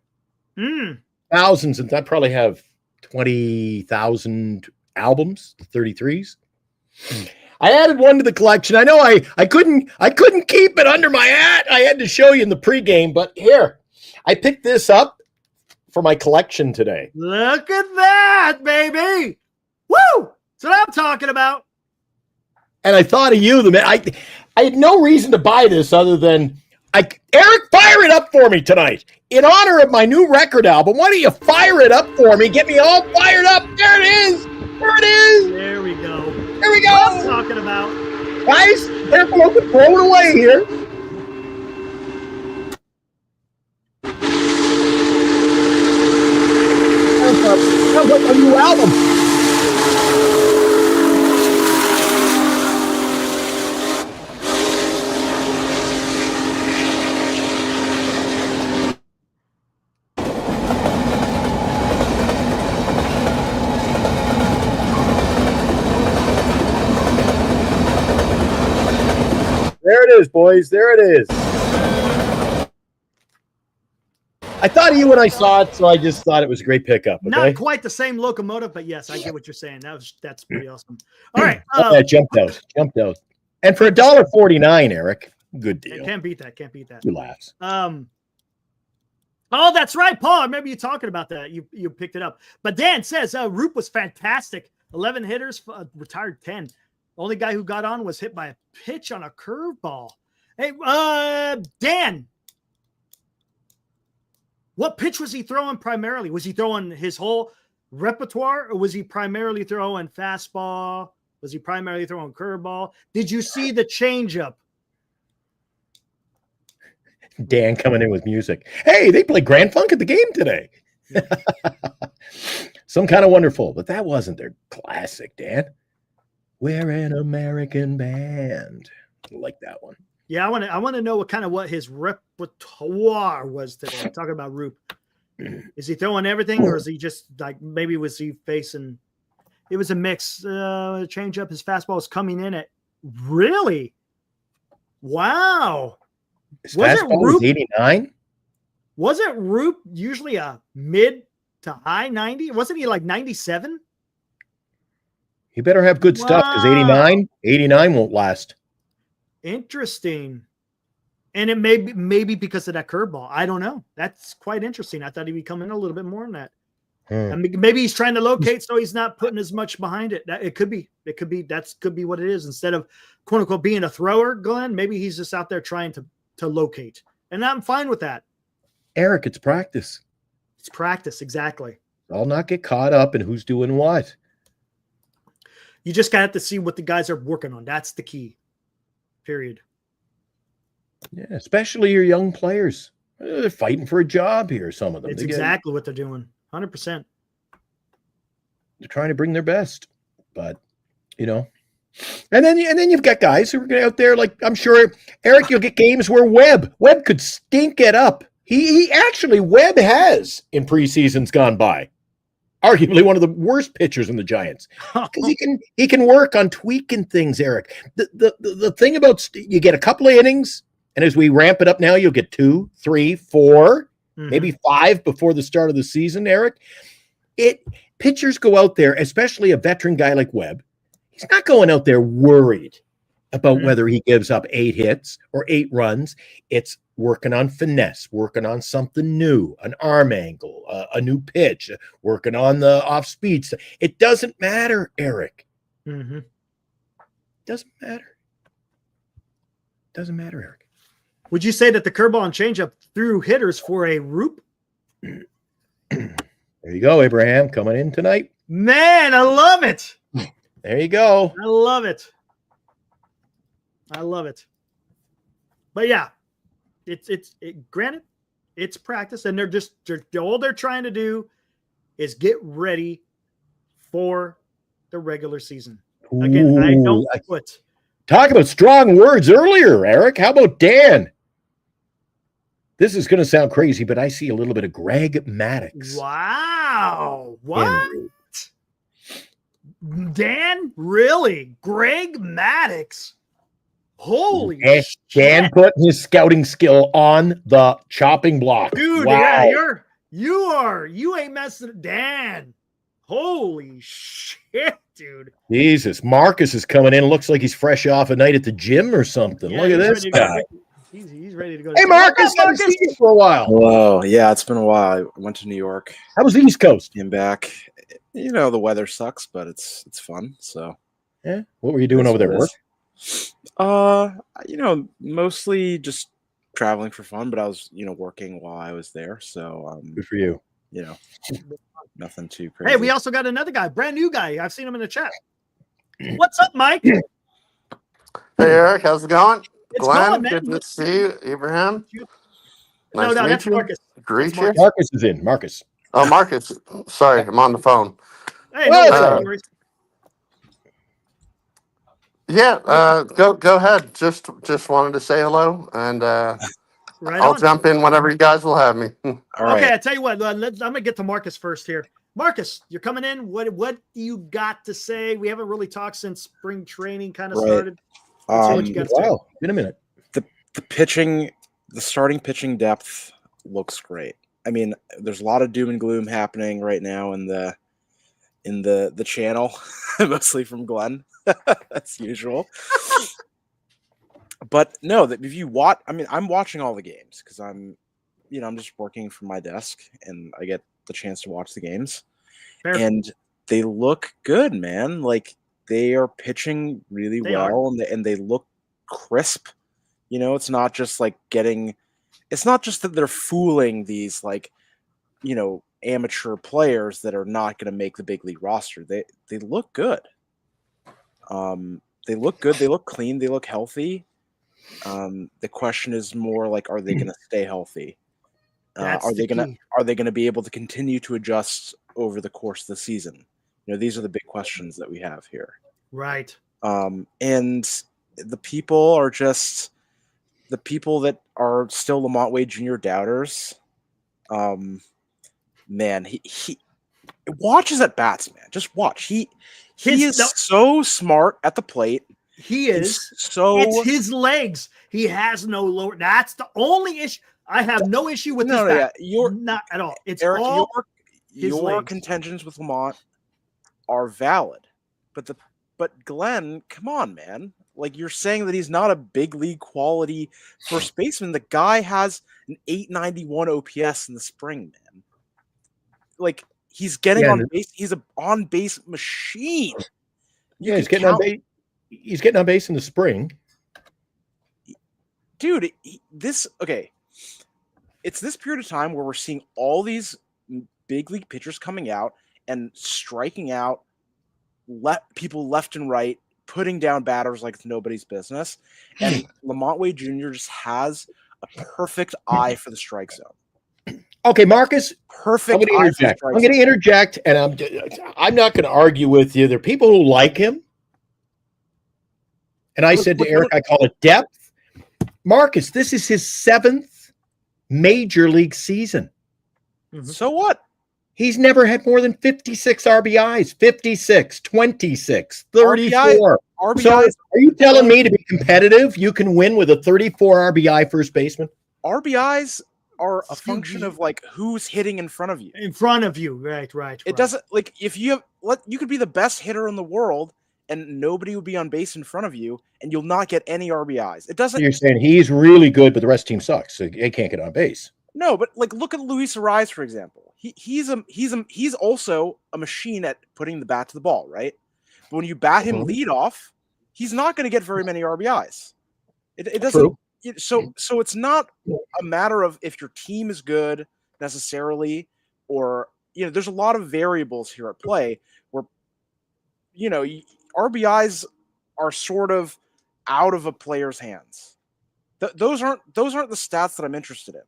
Thousands, and I probably have 20,000 albums, 33s. I added one to the collection. I know I couldn't keep it under my hat. I had to show you in the pregame, but here, I picked this up for my collection today. Look at that, baby! Woo! That's what I'm talking about. And I thought of you, the man. I had no reason to buy this other than Eric, fire it up for me tonight. In honor of my new record album, why don't you fire it up for me? Get me all fired up. There it is. There it is. There we go. There we go. What I'm talking about. Guys, careful, don't get blown away here. Sounds like a new album. There it is, boys. There it is. I thought of you when I saw it, so I just thought it was a great pickup. Okay? Not quite the same locomotive, but yes, I get what you're saying. That's pretty awesome. All right. That jumped out. And for $1.49, Eric, good deal. Can't beat that. Can't beat that. Two laughs. Oh, that's right, Paul. I remember you talking about that. You picked it up. But Dan says Roupp was fantastic. 11 hitters, retired 10. Only guy who got on was hit by a pitch on a curveball. Hey, Dan, what pitch was he throwing primarily? Was he throwing his whole repertoire, or was he primarily throwing fastball? Was he primarily throwing curveball? Did you see the changeup? Dan coming in with music. Hey, they play Grand Funk at the game today. Some kind of wonderful, but that wasn't their classic, Dan. We're an American band. I like that one. Yeah, I want to know what his repertoire was today. Talking about Roupp. Is he throwing everything, or is he just like, maybe was he facing? It was a mix. Change up. His fastball was coming in at really. Wow. His fastball was 89. Wasn't Roupp usually a mid to high 90? Wasn't he like 97? He better have good stuff, because 89 won't last. Interesting. And it maybe because of that curveball. I don't know. That's quite interesting. I thought he'd be coming in a little bit more than that. I mean, maybe he's trying to locate, so he's not putting as much behind it. It could be. That could be what it is. Instead of quote unquote being a thrower, Glenn, maybe he's just out there trying to locate. And I'm fine with that. Eric, it's practice. It's practice, exactly. I'll not get caught up in who's doing what. You just got to see what the guys are working on. That's the key. Period. Yeah, especially your young players. They're fighting for a job here, some of them. It's exactly what they're doing. 100%. They're trying to bring their best. But, and then you've got guys who are out there, like, I'm sure, Eric, you'll get games where Webb could stink it up. Webb has in preseasons gone by. Arguably one of the worst pitchers in the Giants, because he can work on tweaking things, Eric. The thing about, you get a couple of innings, and as we ramp it up now, you'll get 2, 3, 4, maybe 5 before the start of the season, Eric. Pitchers go out there, especially a veteran guy like Webb. He's not going out there worried about whether he gives up 8 hits or 8 runs. It's working on finesse, working on something new, an arm angle, a new pitch, working on the off speed. It doesn't matter, Eric. Doesn't matter. Doesn't matter, Eric. Would you say that the curveball and changeup threw hitters for a Roupp? There you go, Abraham, coming in tonight. Man, I love it. There you go. I love it. But yeah, granted, it's practice, and all they're trying to do is get ready for the regular season. Again, I don't put. Talk about strong words earlier, Eric. How about Dan? This is going to sound crazy, but I see a little bit of Greg Maddux. Wow. What? Dan? Really? Greg Maddux? Holy shit. Dan putting his scouting skill on the chopping block. Dude, wow. Yeah, you ain't messing. Dan. Holy shit, dude. Jesus. Marcus is coming in. Looks like he's fresh off a night at the gym or something. Yeah, Look at this guy. He's ready to go. Hey, Marcus, haven't seen you for a while. Hello. Yeah, it's been a while. I went to New York. How was the East Coast? Came back. The weather sucks, but it's fun. So, yeah. What were you doing over there? Work? Mostly just traveling for fun, but I was, working while I was there. So, good for you. Nothing too crazy. Hey, we also got another guy, brand new guy. I've seen him in the chat. What's up, Mike? Hey, Eric, how's it going? It's Glenn, going, man. good to see you. Abraham, No, to that's meet you. Marcus. Greet That's you. Marcus is in. Marcus. Oh, Marcus. Sorry, I'm on the phone. Hey, no worries. Yeah, go ahead. Just wanted to say hello, and Right I'll on. jump in whenever you guys will have me. All right. Okay, I tell you what. I'm gonna get to Marcus first here. Marcus, you're coming in. What do you got to say? We haven't really talked since spring training kind of Right. started. Let's see what you got to say. Wow. Been a minute. The starting pitching depth looks great. I mean, there's a lot of doom and gloom happening right now in the channel, mostly from Glenn, as usual. But no, that if you watch, I mean, I'm watching all the games because I'm just working from my desk and I get the chance to watch the games. Fair. And they look good, man. Like they are pitching really well, and they look crisp. It's not just like it's not just that they're fooling these amateur players that are not going to make the big league roster. They look good. They look good. They look clean. They look healthy. The question is more like, are they going to stay healthy? Are they going to be able to continue to adjust over the course of the season? These are the big questions that we have here. Right. And the people are just the people that are still Lamont Wade Jr. doubters. Man, he watches at bats, man. Just watch. He is so smart at the plate. He is. It's his legs. He has no lower. That's the only issue. I have no issue with this. Yeah, you're not at all. It's Eric, all your contentions with Lamont are valid, but Glenn, come on, man. Like you're saying that he's not a big league quality first baseman. The guy has an 891 OPS in the spring, man. Like he's getting on base. He's an on base machine. He's getting on base. He's getting on base in the spring. Dude, it's this period of time where we're seeing all these big league pitchers coming out and striking out people left and right, putting down batters like it's nobody's business. And Lamont Wade Jr. just has a perfect eye for the strike zone. Okay, Marcus. Perfect. I'm going to interject, and I'm not going to argue with you. There are people who like him. And I said to Eric, I call it depth. Marcus, this is his 7th major league season. Mm-hmm. So what? He's never had more than 56 RBIs, 56, 26, 34. RBIs. So are you telling me to be competitive, you can win with a 34 RBI first baseman? RBIs are a function of like who's hitting in front of you. In front of you, right. It doesn't like if you could be the best hitter in the world and nobody would be on base in front of you, and you'll not get any RBIs. It doesn't. So you're saying he's really good, but the rest of the team sucks, so they can't get on base. No, but like look at Luis Ariz, for example. He's also a machine at putting the bat to the ball, right? But when you bat him lead off, he's not going to get very many RBIs. It doesn't. So it's not a matter of if your team is good necessarily, or there's a lot of variables here at play where RBIs are sort of out of a player's hands. those aren't the stats that I'm interested in.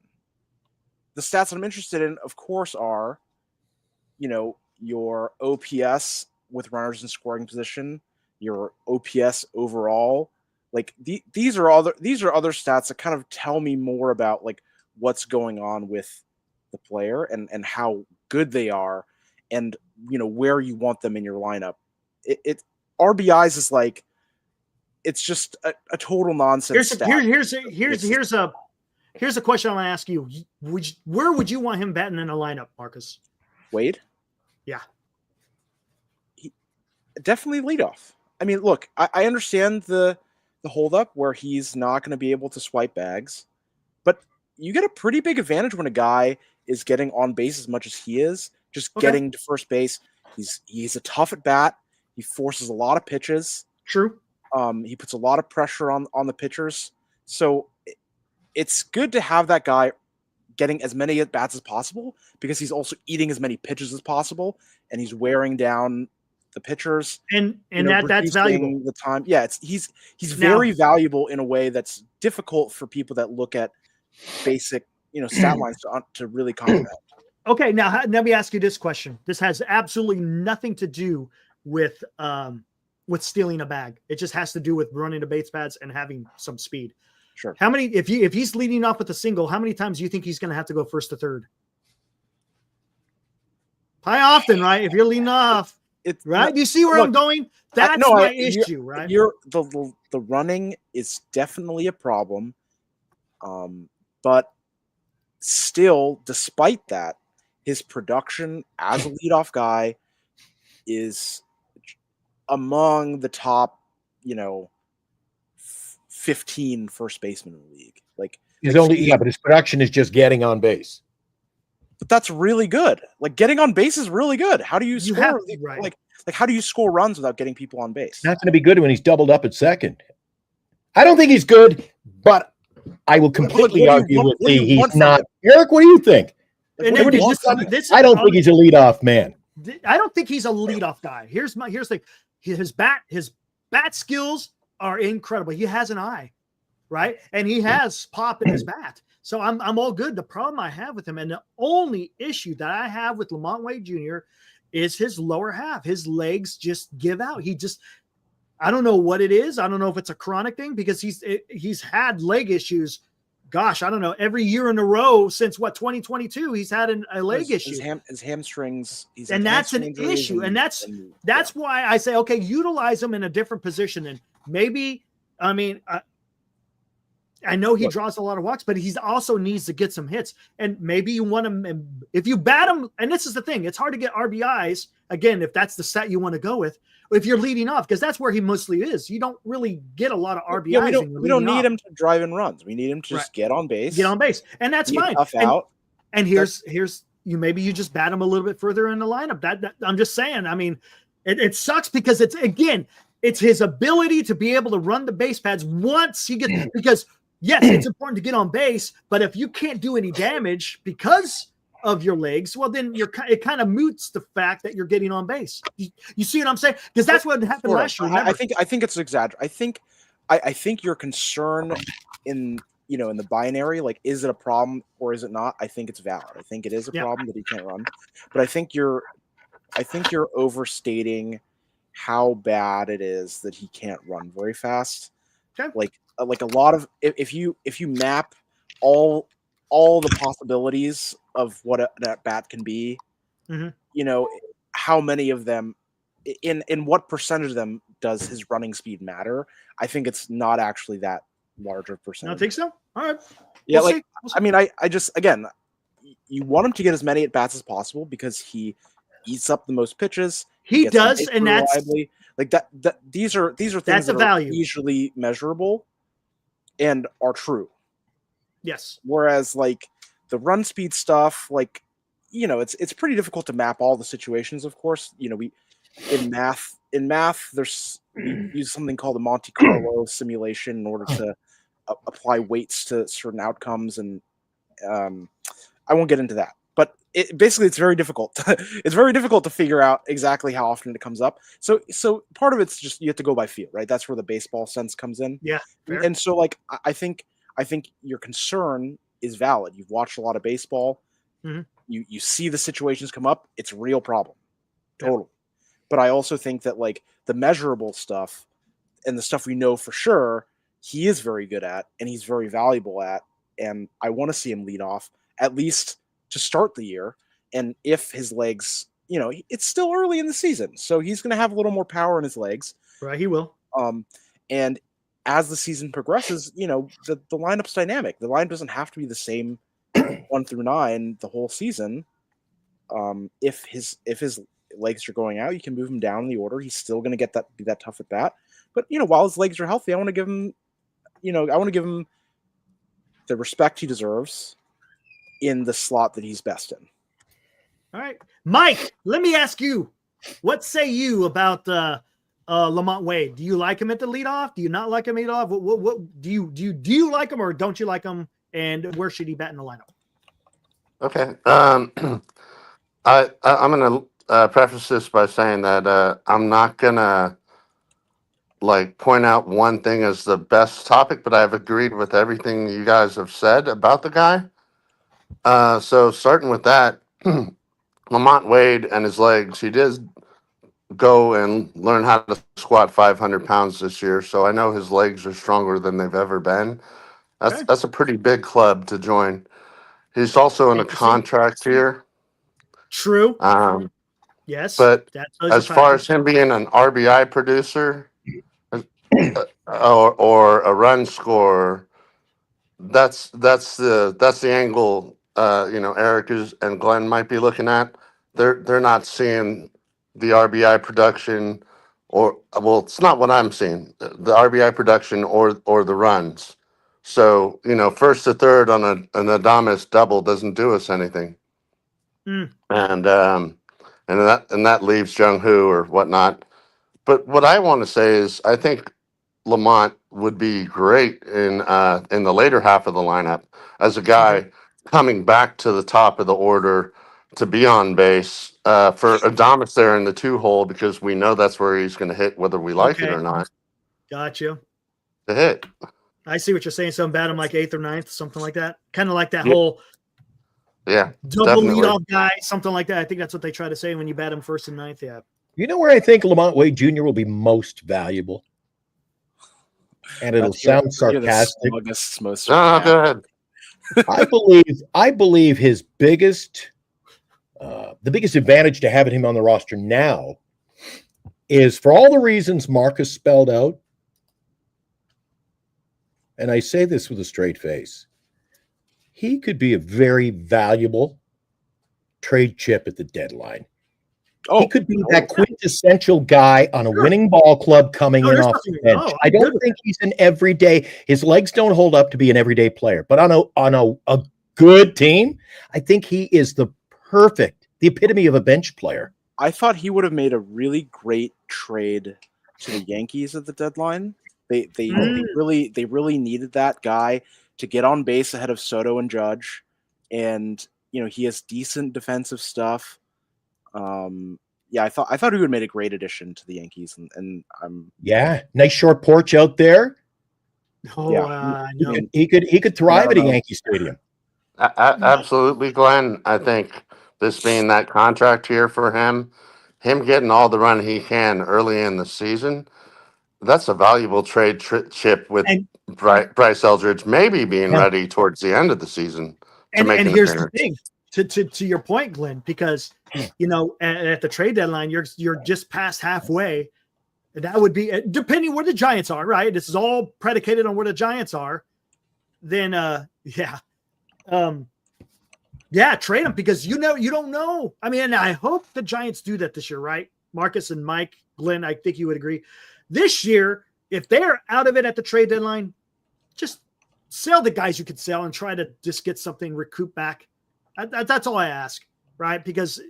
The stats that I'm interested in, of course, are, your OPS with runners in scoring position, your OPS overall. Like these are other stats that kind of tell me more about like what's going on with the player and how good they are, and where you want them in your lineup. It RBIs is like, it's just a total nonsense stat. Here's a question I'm gonna ask you. Where would you want him batting in a lineup, Marcus? Wade? Yeah. Definitely leadoff. I mean, look, I understand the holdup where he's not going to be able to swipe bags, but you get a pretty big advantage when a guy is getting on base as much as he is, just getting to first base. He's a tough at bat. He forces a lot of pitches. True. He puts a lot of pressure on the pitchers. So it's good to have that guy getting as many at bats as possible, because he's also eating as many pitches as possible, and he's wearing down the pitchers, and that's valuable. The time, yeah, he's very valuable in a way that's difficult for people that look at basic stat lines to really comprehend. Okay, now let me ask you this question. This has absolutely nothing to do with stealing a bag. It just has to do with running the base pads and having some speed. Sure. How many? If he's leading off with a single, how many times do you think he's going to have to go first to third? Probably often, right? If you're leading off. Right? You see where I'm going? That's my issue, right? The running is definitely a problem. But still, despite that, his production as a leadoff guy is among the top, 15 first basemen in the league. But his production is just getting on base. But that's really good. Like, getting on base is really good. How do you score? Like how do you score runs without getting people on base? Not going to be good when he's doubled up at second. I don't think he's good, but I will completely argue with he's not. Eric, what do you think? I don't think he's a leadoff man. I don't think he's a leadoff guy. Here's the thing. His bat skills are incredible. He has an eye, right? And he has pop in his bat. So I'm all good. The problem I have with him, and the only issue that I have with Lamont Wade Jr. is his lower half. His legs just give out. I don't know what it is. I don't know if it's a chronic thing, because he's had leg issues. Gosh, I don't know. Every year in a row since 2022, he's had a leg issue. His hamstrings. And that's an issue. And that's why I say, okay, utilize him in a different position. And maybe, I know he draws a lot of walks, but he also needs to get some hits. And maybe you want him, if you bat him, and this is the thing, it's hard to get RBIs, again, if that's the set you want to go with, if you're leading off, because that's where he mostly is. You don't really get a lot of RBIs. Yeah, we don't need him to drive in runs. We need him to just get on base. Get on base. And that's fine. And here's maybe you just bat him a little bit further in the lineup. That I'm just saying, it sucks, because it's his ability to be able to run the base pads once he gets, because yes, it's important to get on base, but if you can't do any damage because of your legs, well, then it kind of moots the fact that you're getting on base. You see what I'm saying? Because that's what happened last year. I think it's exaggerated. I think your concern in the binary, like, is it a problem or is it not? I think it's valid. I think it is a problem that he can't run, but I think you're overstating how bad it is that he can't run very fast. Okay. Like a lot of, if you map all the possibilities of what that bat can be, how many of them, in what percentage of them does his running speed matter? I think it's not actually that large of percentage. I don't think so. All right. Yeah, we'll see. I just, again, you want him to get as many at bats as possible, because he eats up the most pitches. He does, and that's reliably. Like that. These are things that are easily measurable and are true. Yes. Whereas, like, the run speed stuff, like, it's pretty difficult to map all the situations. Of course, we in math we use something called the Monte Carlo simulation in order to apply weights to certain outcomes, and I won't get into that. But it's very difficult. It's very difficult to figure out exactly how often it comes up. So part of it's just you have to go by feel, right? That's where the baseball sense comes in. Yeah. Fair. And so, like, I think I think your concern is valid. You've watched a lot of baseball. Mhm. You see the situations come up. It's a real problem. Yeah. Totally. But I also think that like the measurable stuff and the stuff we know for sure, he is very good at and he's very valuable at. And I want to see him lead off at least to start the year. And if his legs, it's still early in the season, so he's going to have a little more power in his legs. Right, he will. And as the season progresses, the lineup's dynamic. The line doesn't have to be the same 1 through 9 the whole season. If his legs are going out, you can move him down in the order. He's still going to be that tough at bat. But while his legs are healthy, I want to give him, the respect he deserves in the slot that he's best in. All right, Mike. Let me ask you, what say you about Lamont Wade? Do you like him at the leadoff? Do you not like him at leadoff? What do you like him or don't you like him? And where should he bat in the lineup? Okay. I'm gonna preface this by saying that I'm not gonna like point out one thing as the best topic, but I've agreed with everything you guys have said about the guy. So starting with that, Lamont Wade and his legs, he did go and learn how to squat 500 pounds this year. So I know his legs are stronger than they've ever been. Okay. That's a pretty big club to join. He's also in a Interesting. contract here. True. Yes. But that tells you as far factor. as him being an RBI producer or a run scorer, that's the angle Eric and Glenn might be looking at. They're not seeing the RBI production, or well, it's not what I'm seeing. The RBI production or the runs. So first to third on an Adames double doesn't do us anything, Mm. and that leaves Jung Hoo or whatnot. But what I want to say is, I think Lamont would be great in the later half of the lineup as a guy coming back to the top of the order to be on base for Adames there in the 2 hole, because we know that's where he's going to hit, whether we like it Okay. or not. Gotcha. To hit. I see what you're saying. So bat him like 8th or 9th, something like that. Kind of like that Yeah. whole Yeah, double definitely. leadoff guy, something like that. I think that's what they try to say when you bat him 1st and 9th. Yeah. You know where I think Lamont Wade Jr. will be most valuable? And it'll sound sarcastic. Most No, go ahead. I believe his biggest the biggest advantage to having him on the roster now is, for all the reasons Marcus spelled out, and I say this with a straight face, he could be a very valuable trade chip at the deadline. He could be that quintessential guy on a winning ball club coming in off the bench. I don't think he's an everyday. His legs don't hold up to be an everyday player, but on a good team, I think he is the epitome of a bench player. I thought he would have made a really great trade to the Yankees at the deadline. They really needed that guy to get on base ahead of Soto and Judge, and he has decent defensive stuff. I thought he would have made a great addition to the Yankees, and nice short porch out there. No. He could thrive at a Yankee stadium. Absolutely, Glenn. I think this being that contract here for him getting all the run he can early in the season, that's a valuable trade chip with Bryce Eldridge maybe being ready towards the end of the season to make an here's appearance. The thing, to your point, Glenn, because at the trade deadline, you're just past halfway. And that would be, depending where the Giants are, right? This is all predicated on where the Giants are. Then trade them, because you don't know. I mean, and I hope the Giants do that this year, right? Marcus and Mike, Glenn, I think you would agree. This year, if they're out of it at the trade deadline, just sell the guys you could sell and try to just get something recoup back. That's all I ask, right? Because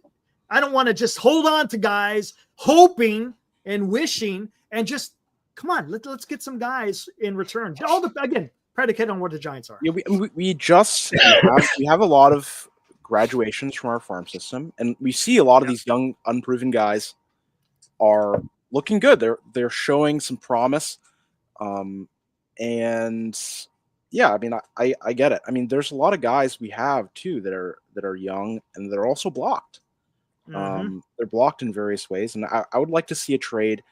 I don't want to just hold on to guys hoping and wishing, and just come on, let's get some guys in return. Again, predicated on where the Giants are. Yeah, we have a lot of graduations from our farm system, and we see a lot of these young, unproven guys are looking good. They're showing some promise, and yeah, I mean, I get it. I mean, there's a lot of guys we have too that are young and they're also blocked. They're blocked in various ways, and I would like to see a trade,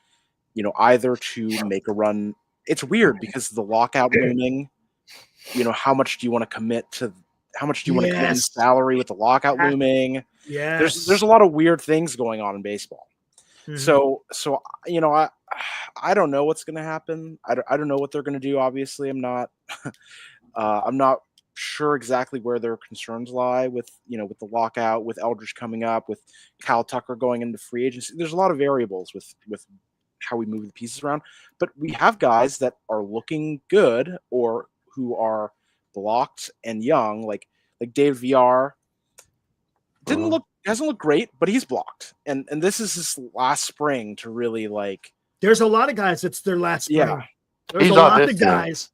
either to make a run. It's weird because the lockout looming. How much do you want to commit to? How much do you want to commit in salary with the lockout looming? Yes. There's a lot of weird things going on in baseball. So I don't know what's going to happen. I don't know what they're going to do. Obviously, I'm not sure exactly where their concerns lie with the lockout, with Eldridge coming up, with Kyle Tucker going into free agency. There's a lot of variables with how we move the pieces around, but we have guys that are looking good or who are blocked and young, like Dave VR. Hasn't looked great, but he's blocked, and this is his last spring to really like. There's a lot of guys. It's their last spring. Yeah, there's a lot of guys.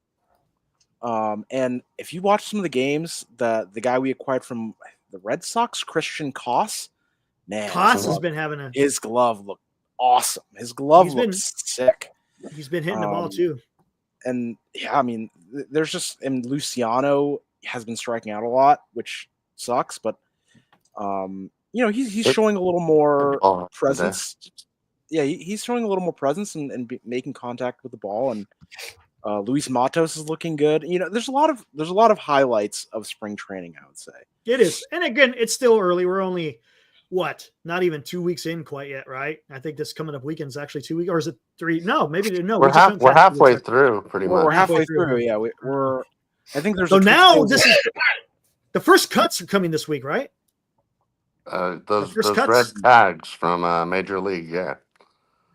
And if you watch some of the games, the guy we acquired from the Red Sox, Christian Koss, man, Koss has been having his glove looked awesome. His glove looks sick. He's been hitting the ball too. And yeah, I mean, there's just, and Luciano has been striking out a lot, which sucks, but he's showing a little more presence. Yeah, he's showing a little more presence and making contact with the ball, and Luis Matos is looking good. There's a lot of highlights of spring training, I would say. It is, and again, it's still early. We're only not even 2 weeks in quite yet, right? I think this coming up weekend is actually 2 weeks, or is it 3? No, maybe no. We're halfway through, pretty much. We're halfway through. Yeah, we're. I think there's. So now this is the first cuts are coming this week, right? Those red tags from Major League, yeah.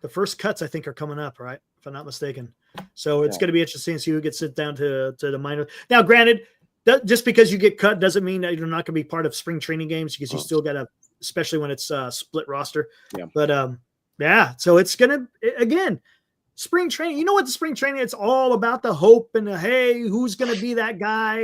The first cuts, I think, are coming up, right? If I'm not mistaken. So it's going to be interesting to see who gets sent down to the minor. Now, granted, just because you get cut doesn't mean that you're not going to be part of spring training games, because you still got to, especially when it's split roster. Yeah. But so it's going to, again, spring training. You know what? The spring training, it's all about the hope and hey, who's going to be that guy?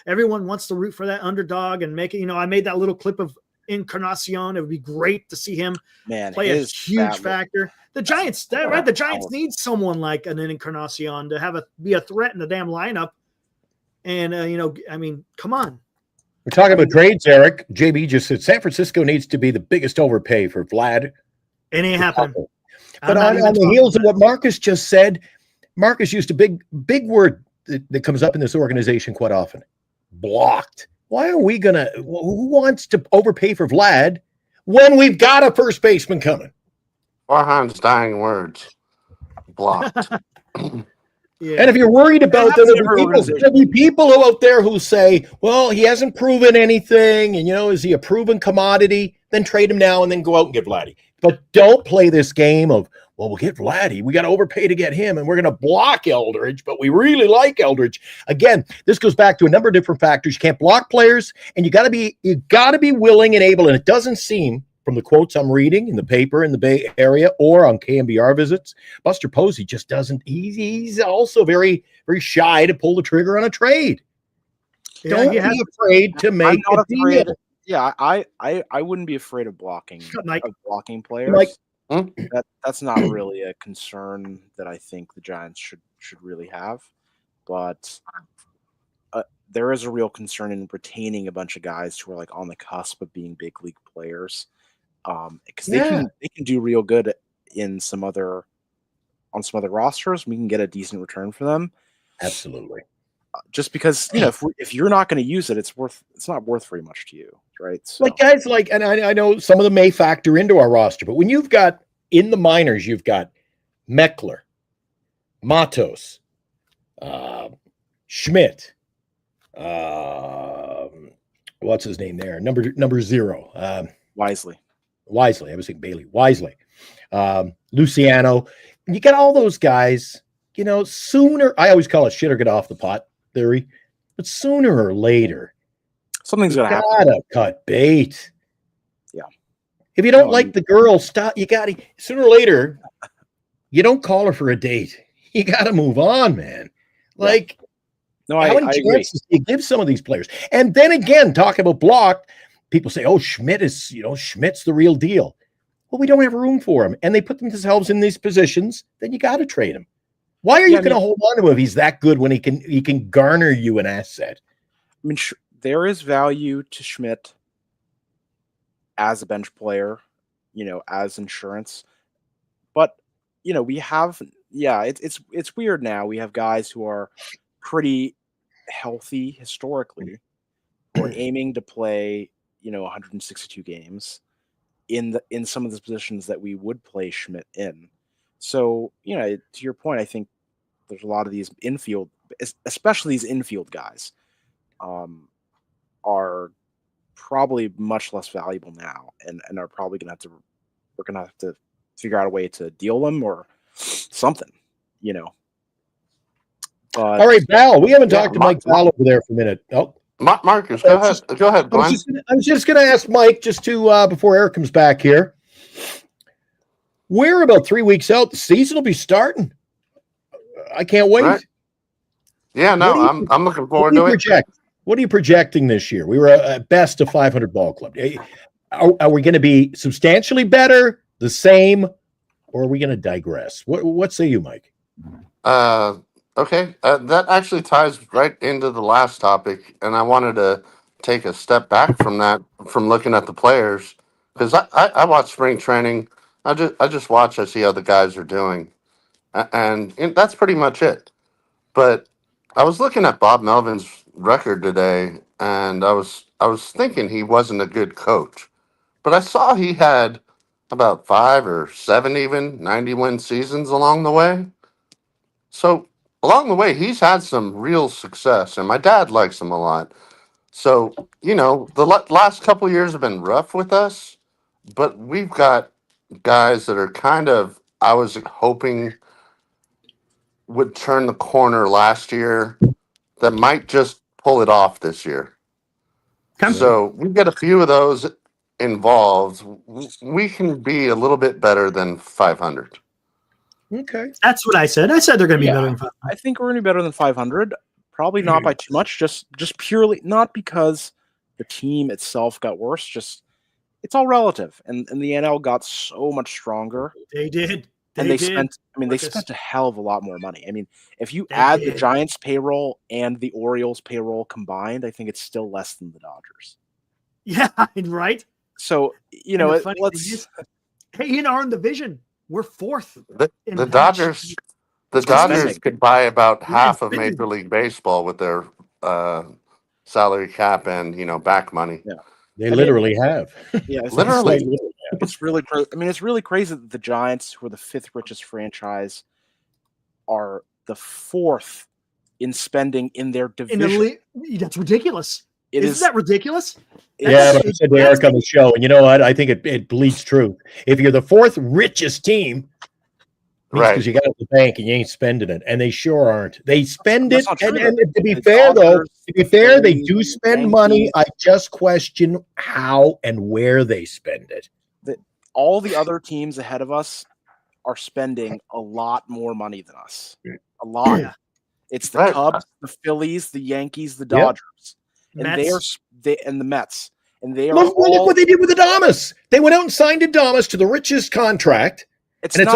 Everyone wants to root for that underdog and make it. I made that little clip of Encarnacion. It would be great to see him play a huge factor. The Giants, right? The Giants need someone like an Encarnacion to be a threat in the damn lineup. And I mean, come on. We're talking about trades, Eric. JB just said San Francisco needs to be the biggest overpay for Vlad. It ain't happening. But on the heels of what Marcus just said, Marcus used a big word that comes up in this organization quite often: blocked. Why are we gonna? Who wants to overpay for Vlad when we've got a first baseman coming? Farhan's dying words. Blocked. Yeah. And if you're worried about there'll be people out there who say, well, he hasn't proven anything, and is he a proven commodity? Then trade him now and then go out and get Vladdy. But don't play this game of, well, we'll get Vladdy. We got to overpay to get him, and we're going to block Eldridge, but we really like Eldridge. Again, this goes back to a number of different factors. You can't block players, and you got to be willing and able, and it doesn't seem from the quotes I'm reading in the paper in the Bay Area or on KMBR visits, Buster Posey just doesn't. He's also very, very shy to pull the trigger on a trade. Yeah, don't be afraid to make a deal. Yeah, I wouldn't be afraid of blocking players. That's not really a concern that I think the Giants should really have. But there is a real concern in retaining a bunch of guys who are like on the cusp of being big league players. Because they can do real good on some other rosters. We can get a decent return for them. Absolutely. Just because if you're not going to use it, it's not worth very much to you, right? So. Like guys and I know some of them may factor into our roster, but when you've got in the minors, you've got Meckler, Matos, Schmidt, what's his name there? Number 0, Wisely. I was saying Bailey. Wisely, Luciano. And you got all those guys. Sooner. I always call it shit or get off the pot theory, but sooner or later, something's gonna happen. Gotta cut bait. Yeah. If you don't like the girl, stop. You gotta sooner or later. You don't call her for a date. You gotta move on, man. Like, no, how many chances do you give some of these players? And then again, talking about blocked. People say, oh, Schmidt's the real deal. Well, we don't have room for him. And they put themselves in these positions, then you got to trade him. Why are you I going to mean- hold on to him if he's that good when he can garner you an asset? I mean, there is value to Schmidt as a bench player, as insurance. But we have, it's weird now. We have guys who are pretty healthy historically, who are aiming to play, 162 games in some of the positions that we would play Schmidt in. So, to your point, I think there's a lot of these infield, especially these infield guys, are probably much less valuable now, and are probably we're gonna have to figure out a way to deal them or something. But All right, Val, we haven't Yeah, talked to Mike Val over there for a minute. Oh, Marcus, go ahead. Go ahead, I Glenn. was just going to ask Mike just to before Eric comes back here. We're about 3 weeks out. The season will be starting. I can't wait. Right. Yeah, no, What do you- I'm looking What forward do you to it. project? What are you projecting this year? We were at best a 500 ball club. Are we going to be substantially better, the same, or are we going to digress? What say you, Mike? Okay, that actually ties right into the last topic, and I wanted to take a step back from that, from looking at the players, because I watch spring training. I just watch. I see how the guys are doing, and that's pretty much it. But I was looking at Bob Melvin's record today, and I was thinking he wasn't a good coach, but I saw he had about 5 or 7 even 90-win seasons along the way. So along the way, he's had some real success, and my dad likes him a lot. So the last couple years have been rough with us, but we've got guys that are kind of, I was hoping would turn the corner last year that might just pull it off this year. Okay. So we get a few of those involved. We can be a little bit better than 500. Okay. That's what I said. I said they're going to be Yeah. better than 5. I think we're going to be better than 500. Probably not by too much. Just purely not because the team itself got worse. Just it's all relative, and the NL got so much stronger. They did. And they did. spent. I mean, they Marcus. spent a hell of a lot more money. I mean, if you They add the did. Giants' payroll and the Orioles' payroll combined, I think it's still less than the Dodgers. Yeah, right. So And the funny thing is, hey, in our division, we're 4th. The in Dodgers, the That's Dodgers spending. could buy about Yeah, half of spending. Major League Baseball with their salary cap and back money. Yeah. They mean- literally have. Yeah, it's Literally. Like, It's really, I mean, it's really crazy that the Giants, who are the 5th richest franchise, are the 4th in spending in their In division. the that's ridiculous. It Isn't is that ridiculous? Yeah, That's- but I said to Eric on the show, and you know what? I think it bleeds truth. If you're the 4th richest team, Right. because you got it at the bank and you ain't spending it, and they sure aren't. They spend That's it, not true, and to be The fair, though, Dodgers, to be fair, they Phillies, do spend money. Yankees. I just question how and where they spend it. all the other teams ahead of us are spending a lot more money than us. A lot. Yeah. It's the Right. Cubs, the Phillies, the Yankees, the Yep. Dodgers, and Mets. and the Mets, and they are Look all. what they did with Adamas. They went out and signed Adamas to the richest contract, and it's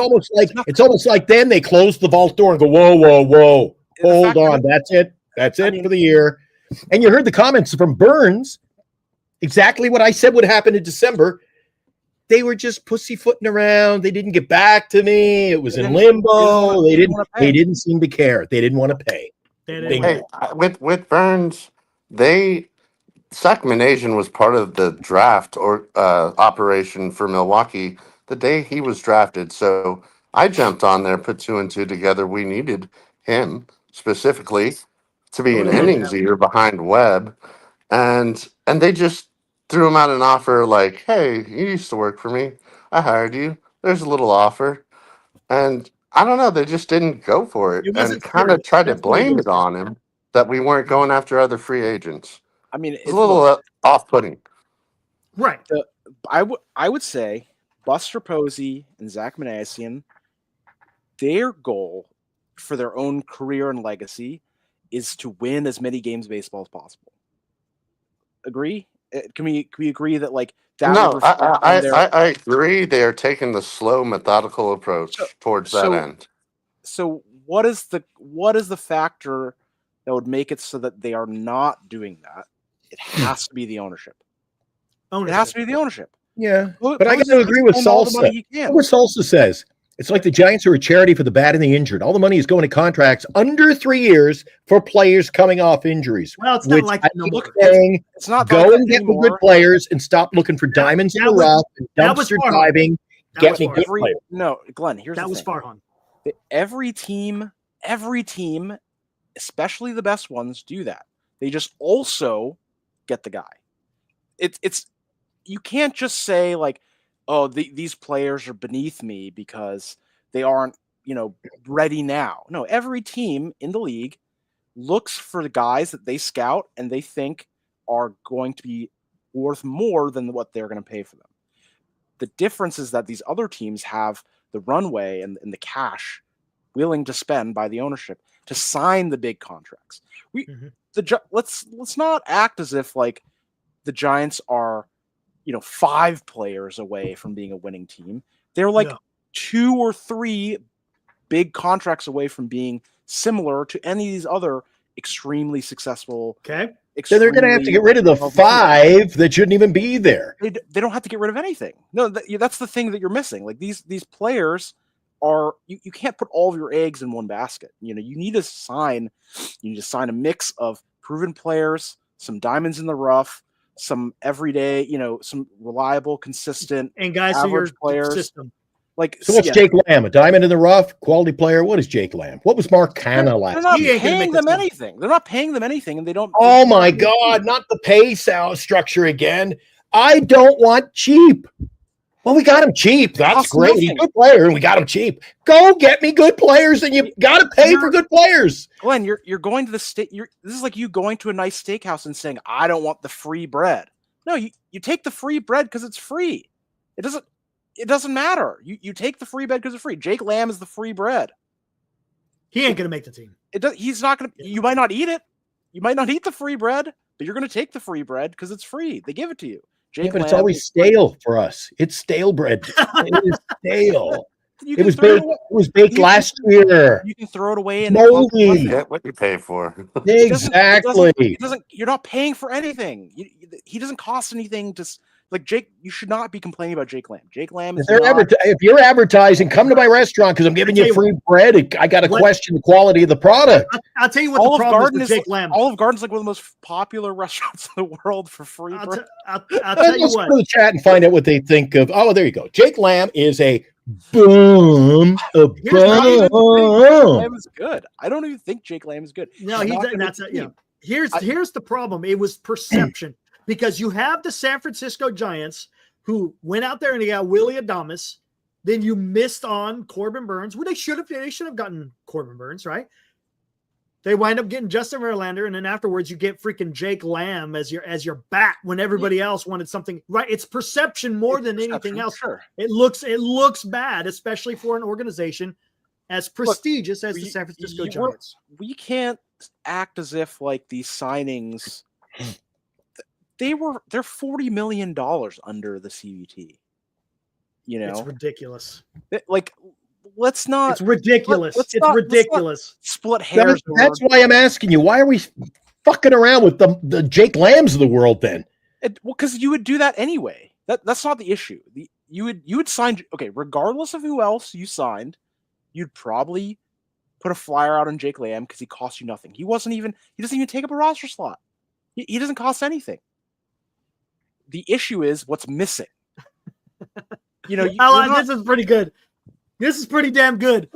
almost like then they closed the vault door and go, whoa, whoa, whoa, The hold fact on, that- that's it mean- for the year. And you heard the comments from Burns, exactly what I said would happen in December. They were just pussyfooting around. They didn't get back to me. It was They in didn't- limbo. they didn't wanna pay. They didn't seem to care. They didn't want to pay. They They- didn't- Hey, with Burns, Zach Manasian was part of the draft or operation for Milwaukee the day he was drafted. So I jumped on there, put 2 and 2 together. We needed him specifically to be an innings eater behind Webb, and they just threw him out an offer like, "Hey, you used to work for me. I hired you. There's a little offer," and I don't know. They just didn't go for it, It wasn't and kind of serious. tried to That's what it blame is. it on him that we weren't going after other free agents. I mean, It's a little off-putting. Right. I would say Buster Posey and Zach Manasian, their goal for their own career and legacy is to win as many games of baseball as possible. Agree? Can we agree that that? No, would reflect on I agree. They are taking the slow, methodical approach towards that so- end. So what is the factor that would make it so that they are not doing that? It has to be the ownership. It has to be the ownership. Yeah, Well, but I got to agree with spend all the money Salsa. he can. What Salsa says. It's like the Giants are a charity for the bad and the injured. All the money is going to contracts under 3 years for players coming off injuries. Well, it's not like that no more. Saying, It's not go like that and get me anymore. good players and stop looking for diamonds in the rough and that was dumpster Farhan. diving. That Get was me Farhan. good players. No, Glenn, here's That the was thing. Farhan. Every team, especially the best ones, do that. They just also get the guy. It's you can't just say like, oh, these players are beneath me because they aren't, ready now. No, every team in the league looks for the guys that they scout and they think are going to be worth more than what they're going to pay for them. The difference is that these other teams have the runway and the cash willing to spend by the ownership to sign the big contracts. Let's not act as if like the Giants are 5 players away from being a winning team. They're like 2 or 3 big contracts away from being similar to any of these other extremely successful. Okay. So they're going to have to get rid of the 5 that shouldn't even be there. They don't have to get rid of anything. No, that's the thing that you're missing. Like these players are you can't put all of your eggs in one basket. You need to sign a mix of proven players, some diamonds in the rough, some everyday, some reliable, consistent, and guys who your players. System. Like, so what's Jake Lamb? A diamond in the rough, quality player? What is Jake Lamb? What was Mark Canna last? They're not paying them anything. They're not paying them anything, and they don't. Oh my God! Not the pay structure again. I don't want cheap. Well, we got him cheap. That's great. He's a good player, and we got him cheap. Go get me good players, and you got to pay for good players. Glenn, you're going to the state. This is like you going to a nice steakhouse and saying, "I don't want the free bread." No, you take the free bread because it's free. It doesn't matter. You take the free bread because it's free. Jake Lamb is the free bread. He ain't gonna make the team. He's not gonna. You might not eat it. You might not eat the free bread, but you're gonna take the free bread because it's free. They give it to you. Jake but Lamb it's always stale for us. It's stale bread. It is stale. It was baked last year. You can throw it away and moldy. Get what you pay for. Exactly. It doesn't. You're not paying for anything. He doesn't cost anything to. Like Jake, you should not be complaining about Jake Lamb. Jake Lamb is if you're advertising, come to my restaurant because I'm giving you free bread. I got to question the quality of the product. I'll tell you what the problem is with Jake Lamb. Olive Garden's like one of the most popular restaurants in the world for free bread. I'll tell you what. Go to the chat and find out what they think of. Oh, there you go. Jake Lamb is a boom. Jake Lamb is good. I don't even think Jake Lamb is good. No, Here's the problem. It was perception. Because you have the San Francisco Giants who went out there and they got Willie Adames. Then you missed on Corbin Burns. Well, they should have gotten Corbin Burns, right? They wind up getting Justin Verlander, and then afterwards you get freaking Jake Lamb as your bat when everybody else wanted something. Right? It's perception more than anything else. Sure. It looks bad, especially for an organization as prestigious as the San Francisco Giants. We can't act as if like these signings. They're $40 million under the CBT. It's ridiculous. Let's not. It's ridiculous. It's ridiculous. Split hairs. That's why I'm asking you. Why are we fucking around with the Jake Lambs of the world then? Because you would do that anyway. That's not the issue. You would sign. Okay, regardless of who else you signed, you'd probably put a flyer out on Jake Lamb because he costs you nothing. He doesn't even take up a roster slot. He doesn't cost anything. The issue is what's missing. This is pretty good. This is pretty damn good.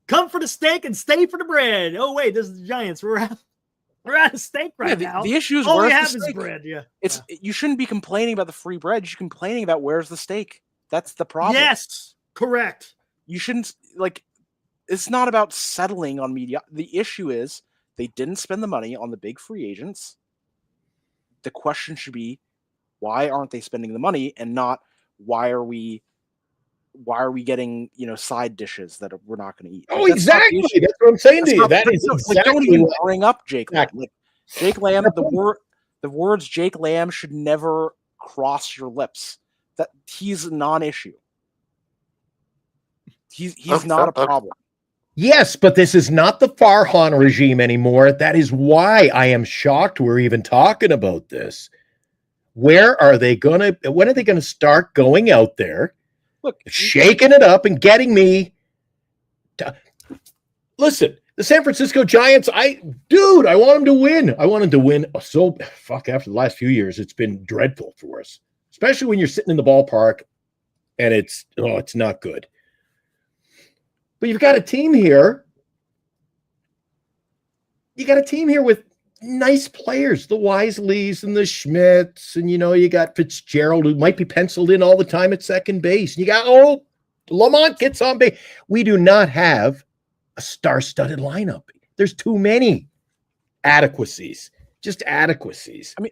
Come for the steak and stay for the bread. Oh wait, this is the Giants. We're out of steak right now. The issue is all we where's have the is bread. Yeah, you shouldn't be complaining about the free bread. You should be complaining about where's the steak. That's the problem. Yes, correct. You shouldn't It's not about settling on media. The issue is they didn't spend the money on the big free agents. The question should be, why aren't they spending the money, and not why are we getting side dishes that we're not going to eat? Oh, exactly. That's what I'm saying to you. That is exactly. Don't even bring up Jake Lamb. Jake Lamb. The words Jake Lamb should never cross your lips. That he's a non-issue. He's not a problem. Yes, but this is not the Farhan regime anymore. That is why I am shocked we're even talking about this. When are they going to start going out there, Look, shaking it up and getting me to, listen, the San Francisco Giants, I want them to win. I want them to win. So after the last few years, it's been dreadful for us, especially when you're sitting in the ballpark and it's not good. But you've got a team here. You got a team here with nice players, the Wisleys and the Schmidts, and you got Fitzgerald, who might be penciled in all the time at second base. And you got Lamont gets on base. We do not have a star-studded lineup. There's too many adequacies. Just adequacies. I mean,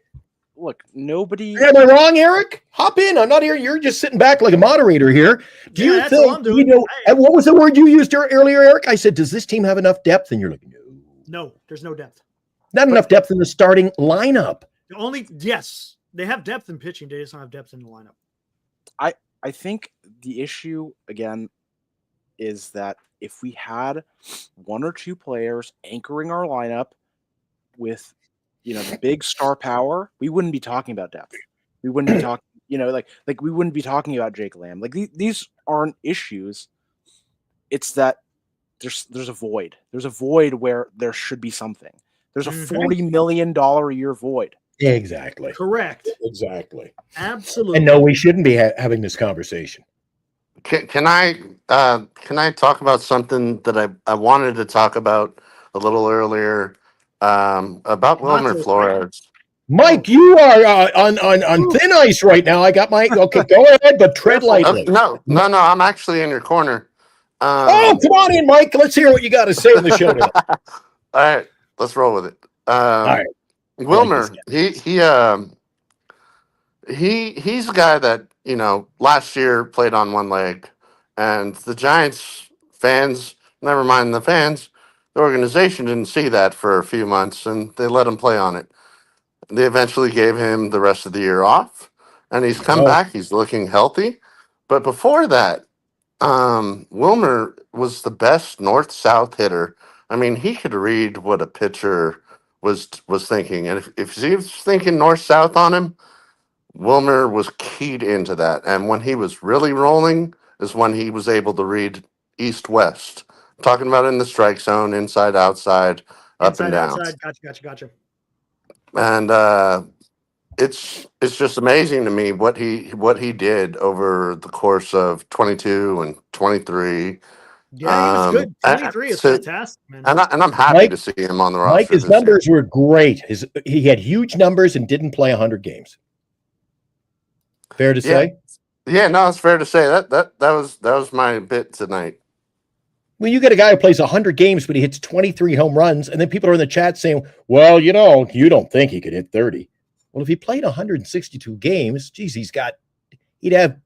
look, nobody. Am I wrong, Eric? Hop in. I'm not here. You're just sitting back like a moderator here. Do you that's all I'm think, doing. and what was the word you used earlier, Eric? I said, does this team have enough depth? And you're like, no. No, there's no depth. Not enough depth in the starting lineup. Yes, they have depth in pitching. They just don't have depth in the lineup. I think the issue, again, is that if we had one or two players anchoring our lineup with, the big star power, we wouldn't be talking about depth. We wouldn't be talking, like we wouldn't be talking about Jake Lamb. Like these aren't issues. It's that there's a void. There's a void where there should be something. There's a $40 million a year void. Exactly. Correct. Exactly. Absolutely. And no, we shouldn't be having this conversation. Can I talk about something that I wanted to talk about a little earlier about Wilmer Flores? Mike, you are on thin ice right now. I got my okay. Go ahead, but tread lightly. No. I'm actually in your corner. Come on in, Mike. Let's hear what you got to say in the show today. All right, let's roll with it. All right. Wilmer, he's a guy that last year played on one leg, and the Giants fans, never mind the fans, the organization didn't see that for a few months, and they let him play on it. They eventually gave him the rest of the year off, and he's come back. He's looking healthy, but before that, Wilmer was the best north-south hitter. I mean, he could read what a pitcher was thinking, and if he was thinking north-south on him, Wilmer was keyed into that. And when he was really rolling is when he was able to read east-west. Talking about in the strike zone, inside, outside, up and down. Outside. Gotcha. And it's just amazing to me what he did over the course of 22 and 23. Yeah, he was good. 23 is fantastic, man. And I'm happy to see him on the roster. Mike, his numbers were great. He had huge numbers and didn't play 100 games. Fair to say? Yeah, no, it's fair to say. That was my bit tonight. When you get a guy who plays 100 games, but he hits 23 home runs, and then people are in the chat saying, well, you don't think he could hit 30. Well, if he played 162 games, geez, he'd have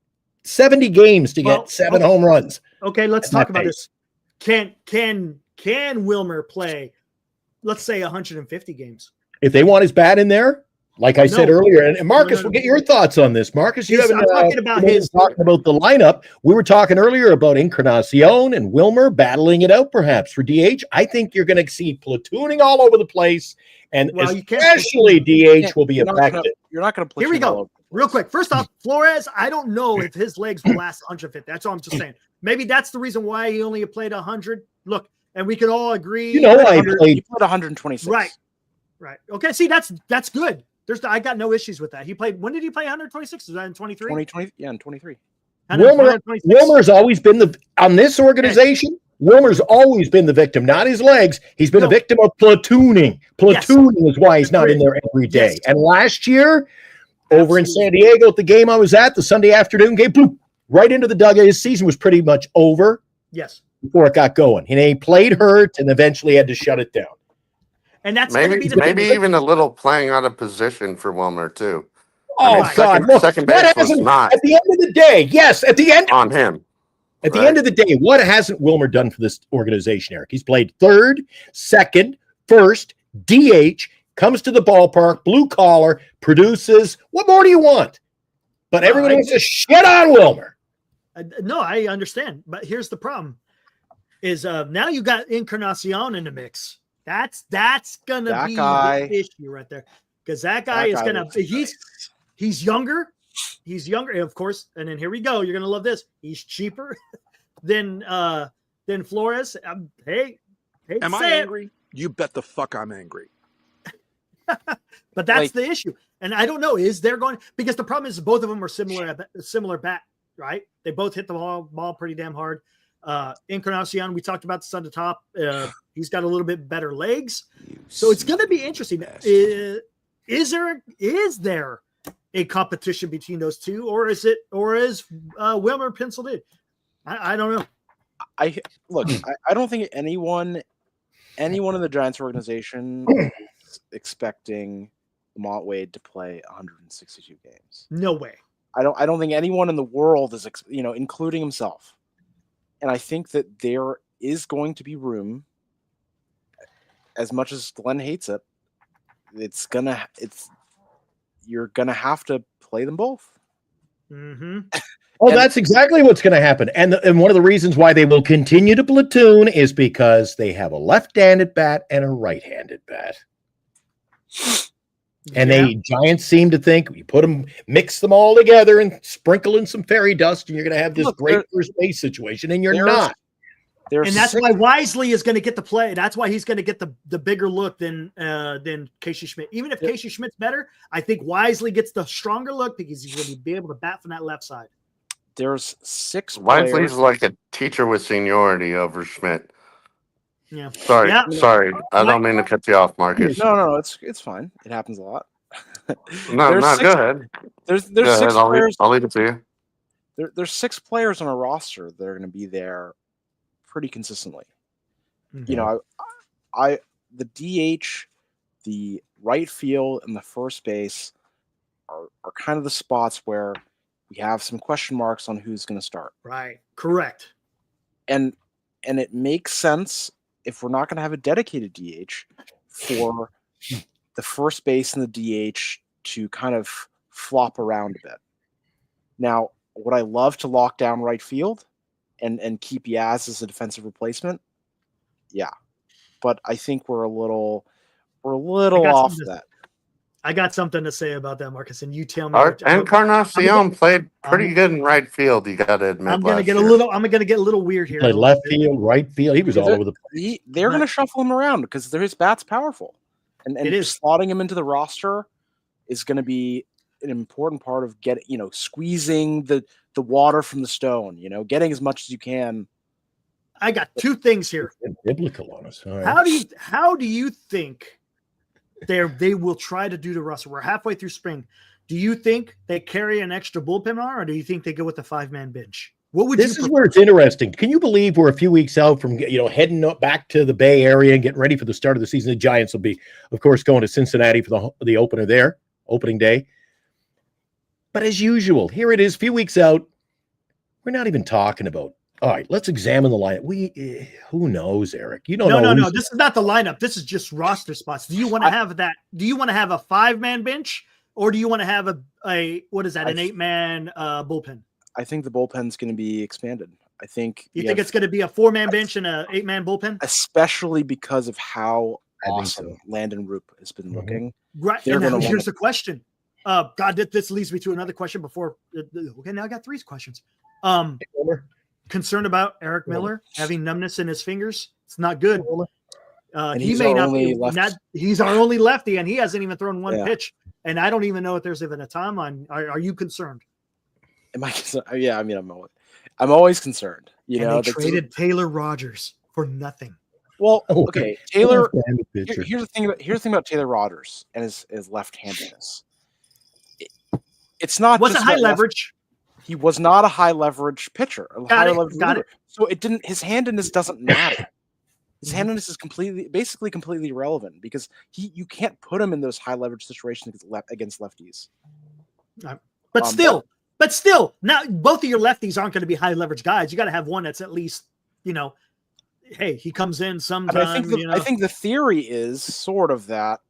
70 games to get 7 home runs. Okay, let's talk about this. Can Wilmer play, let's say, 150 games? If they want his bat in there, like I said earlier, and Marcus, we'll get your thoughts on this. Marcus, you haven't talking about the lineup. We were talking earlier about Encarnacion and Wilmer battling it out, perhaps for DH. I think you're going to see platooning all over the place, and especially DH will be affected. You're not going to platoon. Here we go. Real quick. First off, Flores, I don't know if his legs will last 150. That's all I'm just saying. Maybe that's the reason why he only played 100. Look, and we can all agree. He played 126. Right. Okay. See, that's good. I got no issues with that. When did he play 126? Was that in 23? 2020. Yeah, in 23. Wilmer's always been on this organization. Wilmer's always been the victim, not his legs. He's been a victim of platooning. Platooning is why he's not in there every day. Yes. And last year, over in San Diego at the game I was at, the Sunday afternoon game, boom, right into the dugout. His season was pretty much over. Yes. Before it got going. And he played hurt and eventually had to shut it down. And that's maybe even a little playing out of position for Wilmer too. God! Second base was not at the end of the day. Yes, at the end on him. At the end of the day, what hasn't Wilmer done for this organization, Eric? He's played third, second, first, DH, comes to the ballpark, blue collar, produces. What more do you want? But everyone wants to shit on Wilmer. No, I understand, but here's the problem. is now you got Encarnacion in the mix. That's gonna That be guy- the issue right there. Because that guy is gonna he's younger. He's younger, and of course, and then here we go. You're gonna love this. He's cheaper than Flores. Hey, Am I angry? You bet the fuck I'm angry. But that's the issue. And I don't know, is there going, because the problem is both of them are similar bat, right? They both hit the ball pretty damn hard. Encarnacion, we talked about this on the top. He's got a little bit better legs. So it's going to be interesting. Is there a competition between those two, or is Wilmer penciled in? I don't know. I don't think anyone in the Giants organization is expecting Lamont Wade to play 162 games. No way. I don't think anyone in the world is, including himself. And I think that there is going to be room, as much as Glenn hates it, you're gonna have to play them both. Mm-hmm. Oh, that's exactly what's going to happen. And one of the reasons why they will continue to platoon is because they have a left-handed bat and a right-handed bat. And they Giants seem to think you mix them all together and sprinkle in some fairy dust, and you're going to have this great first base situation, and you're not. And that's why Wisely is going to get the play. That's why he's going to get the bigger look than Casey Schmidt. Even if Casey Schmidt's better, I think Wisely gets the stronger look because he's going to be able to bat from that left side. There's 6 Wisely's players. like a teacher with seniority over Schmidt. Yeah. Sorry. I don't mean to cut you off, Marcus. No, it's fine. It happens a lot. No, go ahead. There's Go 6 ahead. players. I'll leave it to you. There's 6 players on a roster that are going to be there pretty consistently. Mm-hmm. The DH, the right field, and the first base are kind of the spots where we have some question marks on who's going to start. Right. Correct. And it makes sense if we're not going to have a dedicated DH for the first base and the DH to kind of flop around a bit. Now, would I love to lock down right field and keep Yaz as a defensive replacement? Yeah. But I think we're a little off that. I got something to say about that, Marcus, and you tell me. Encarnacion played pretty good in right field. You got to admit. I'm gonna get a little weird here. Play left field, right field. He was all over the place. They're going to shuffle him around because his bat's powerful, and slotting him into the roster is going to be an important part of squeezing the water from the stone. Getting as much as you can. I got 2 things here. Biblical on us. All right. How do you think they will try to do the roster? We're halfway through spring. Do you think they carry an extra bullpen arm, or do you think they go with the 5-man bench? This is where it's interesting. Can you believe we're a few weeks out from heading back to the Bay Area and getting ready for the start of the season? The Giants will be, of course, going to Cincinnati for the opener there, opening day. But as usual, here it is, a few weeks out. We're not even talking about. All right, let's examine the lineup. Who knows, Eric? You don't know. No. This is not the lineup. This is just roster spots. Do you want to have that? Do you want to have a 5-man bench, or do you want to have an 8-man bullpen? I think the bullpen's going to be expanded. I think you think it's going to be a 4-man bench and an 8-man bullpen, especially because of how awesome Landen Roupp has been looking. Right. And now here's the question. God, this leads me to another question before. Okay, now I got 3 questions. Concerned about Eric Miller having numbness in his fingers. It's not good. He may not be. He's our only lefty, and he hasn't even thrown one pitch. And I don't even know if there's even a timeline. Are you concerned? Am I concerned? Yeah, I mean, I'm always concerned. They traded Taylor Rogers for nothing. Well, okay, Taylor. Here's the thing about Taylor Rogers and his left-handedness. It's not. Wasn't high leverage. He was not a high leverage pitcher. Got it. So it didn't. His handedness doesn't matter. His handedness is basically completely irrelevant because you can't put him in those high leverage situations against lefties. But still, now both of your lefties aren't going to be high leverage guys. You got to have one that's at least, hey, he comes in sometime. I think the theory is sort of that.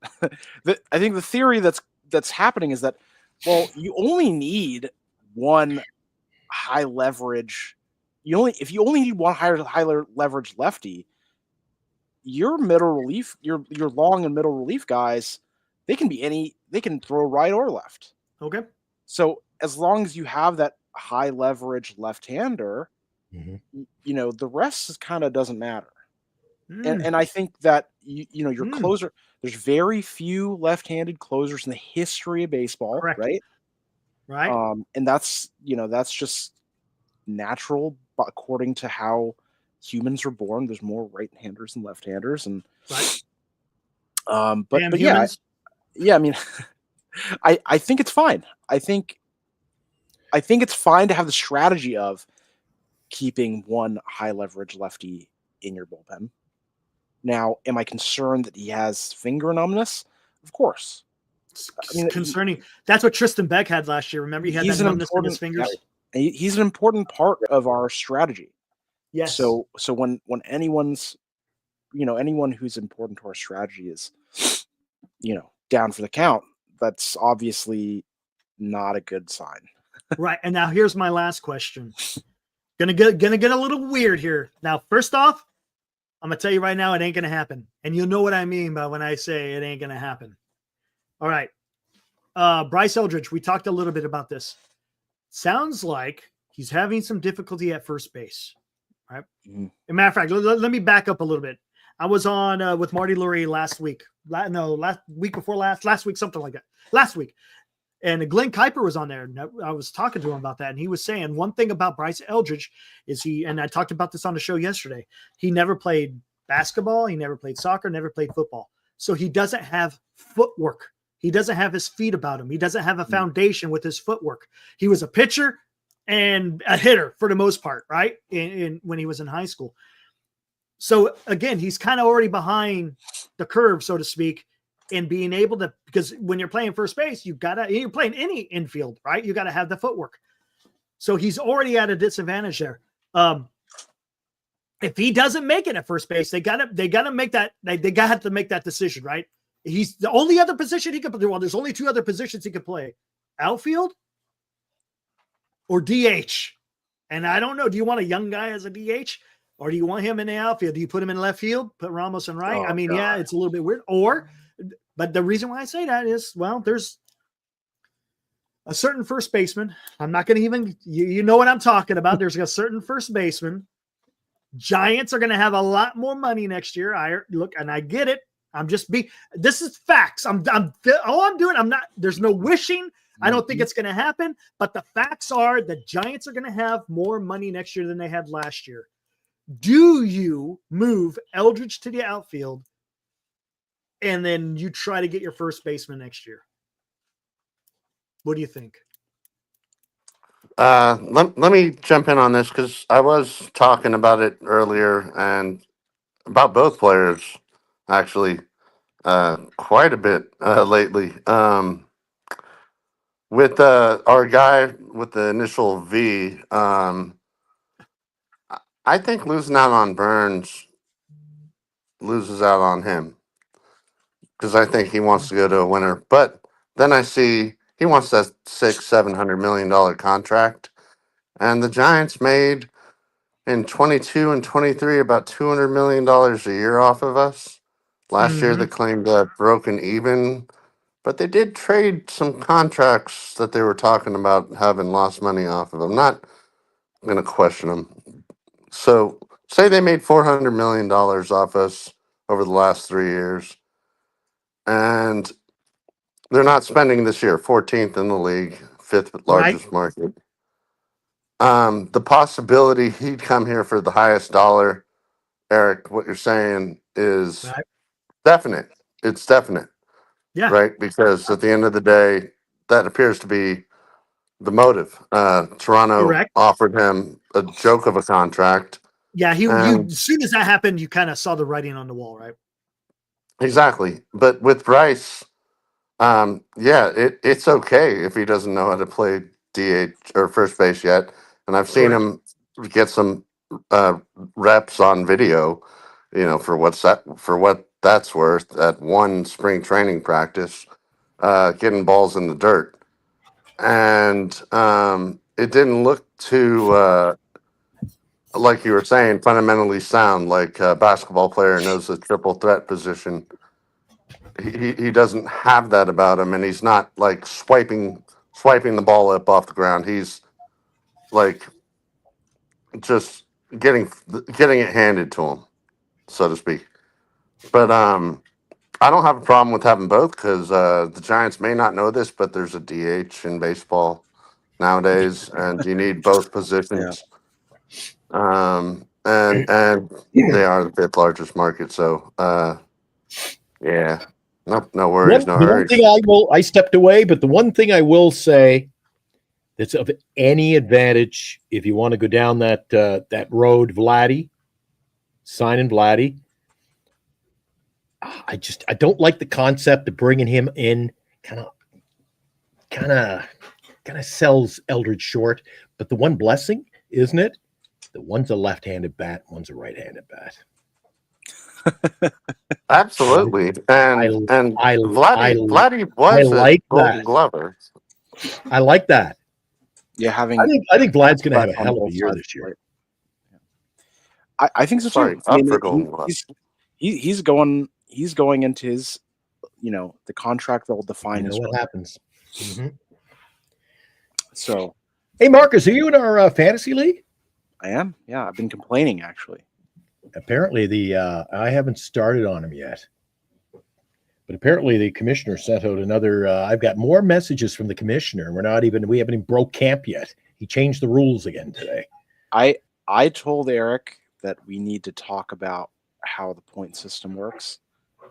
I think the theory that's happening is that, well, you only need one high leverage, if you only need one higher leverage lefty, your middle relief, your long and middle relief guys, they can throw right or left. Okay. So as long as you have that high leverage left-hander, the rest kind of doesn't matter. And I think that your closer, there's very few left-handed closers in the history of baseball, Correct. right? Right. And that's just natural, but according to how humans are born, there's more right-handers than left-handers, and right. But I mean, I think it's fine. I think it's fine to have the strategy of keeping one high leverage lefty in your bullpen. Now, am I concerned that he has finger numbness? Of course. I mean, concerning. That's what Tristan Beck had last year. Remember, he had that numbness in his fingers. Yeah, he's an important part of our strategy. Yes. So when anyone who's important to our strategy is, down for the count, that's obviously not a good sign. Right. And now here's my last question. Gonna get a little weird here. Now, first off, I'm gonna tell you right now, it ain't gonna happen. And you'll know what I mean by when I say it ain't gonna happen. All right. Bryce Eldridge, we talked a little bit about this. Sounds like he's having some difficulty at first base. Right. As a matter of fact, let me back up a little bit. I was on with Marty Lurie last week. Last week, something like that. Last week. And Glenn Kuiper was on there. And I was talking to him about that. And he was saying one thing about Bryce Eldridge is and I talked about this on the show yesterday. He never played basketball. He never played soccer, never played football. So he doesn't have footwork. He doesn't have his feet about him. He doesn't have a foundation with his footwork. He was a pitcher and a hitter for the most part, right? When he was in high school. So again, he's kind of already behind the curve, so to speak, in being able to, because when you're playing first base, you're playing any infield, right? You got to have the footwork. So he's already at a disadvantage there. If he doesn't make it at first base, they got to make that. They got to make that decision, right? He's the only other position he could play. Well, there's only two other positions he could play: outfield or DH. And I don't know. Do you want a young guy as a DH, or do you want him in the outfield? Do you put him in left field? Put Ramos in right? Oh, I mean, God. yeah, it's a little bit weird. But the reason why I say that is, well, there's a certain first baseman. I'm not going to even, you know what I'm talking about. There's a certain first baseman. Giants are going to have a lot more money next year. I get it. This is facts. There's no wishing. I don't think it's going to happen, but the facts are the Giants are going to have more money next year than they had last year. Do you move Eldridge to the outfield and then you try to get your first baseman next year? What do you think? Let me jump in on this because I was talking about it earlier and about both players actually quite a bit lately. With our guy with the initial V, I think losing out on Burns loses out on him because I think he wants to go to a winner. But then I see he wants that $600-700 million contract, and the Giants made in 22 and 23 about $200 million a year off of us. Last year they claimed broken even, but they did trade some contracts that they were talking about having lost money off of. I'm not going to question them. So say they made $400 million off us over the last 3 years, and they're not spending this year, 14th in the league, 5th largest market. The possibility he'd come here for the highest dollar, Eric, what you're saying is definite. It's definite. Yeah. Right? Because at the end of the day, that appears to be the motive. Toronto offered him a joke of a contract. Yeah, as soon as that happened, you kind of saw the writing on the wall, right? Exactly. But with Bryce, it's okay if he doesn't know how to play DH or first base yet. And I've seen him get some reps on video, for what that's worth at one spring training practice, getting balls in the dirt. And it didn't look too like you were saying, fundamentally sound. Like a basketball player knows the triple threat position. He doesn't have that about him, and he's not like swiping the ball up off the ground. He's like just getting it handed to him, so to speak. But I don't have a problem with having both because the Giants may not know this, but there's a DH in baseball nowadays, and you need both positions. And they are the fifth largest market, so yeah, no worries, no The one hurries. thing I stepped away, but the one thing I will say that's of any advantage if you want to go down that road, Vladdy, signing Vladdy. I don't like the concept of bringing him in. Kind of sells Eldridge short. But the one blessing, isn't it? The one's a left-handed bat, one's a right-handed bat. Absolutely, and Vladdy was a Golden Glover. I like that. Yeah, I think Vlad's going to have a hell of a year this year. I think so too. Sorry, up for Golden Glove. He's going into his, the contract that will define his. What happens? Mm-hmm. So, hey Marcus, are you in our fantasy league? I am. Yeah, I've been complaining actually. Apparently I haven't started on him yet, but apparently the commissioner sent out another. I've got more messages from the commissioner. We haven't even broke camp yet. He changed the rules again today. I told Eric that we need to talk about how the point system works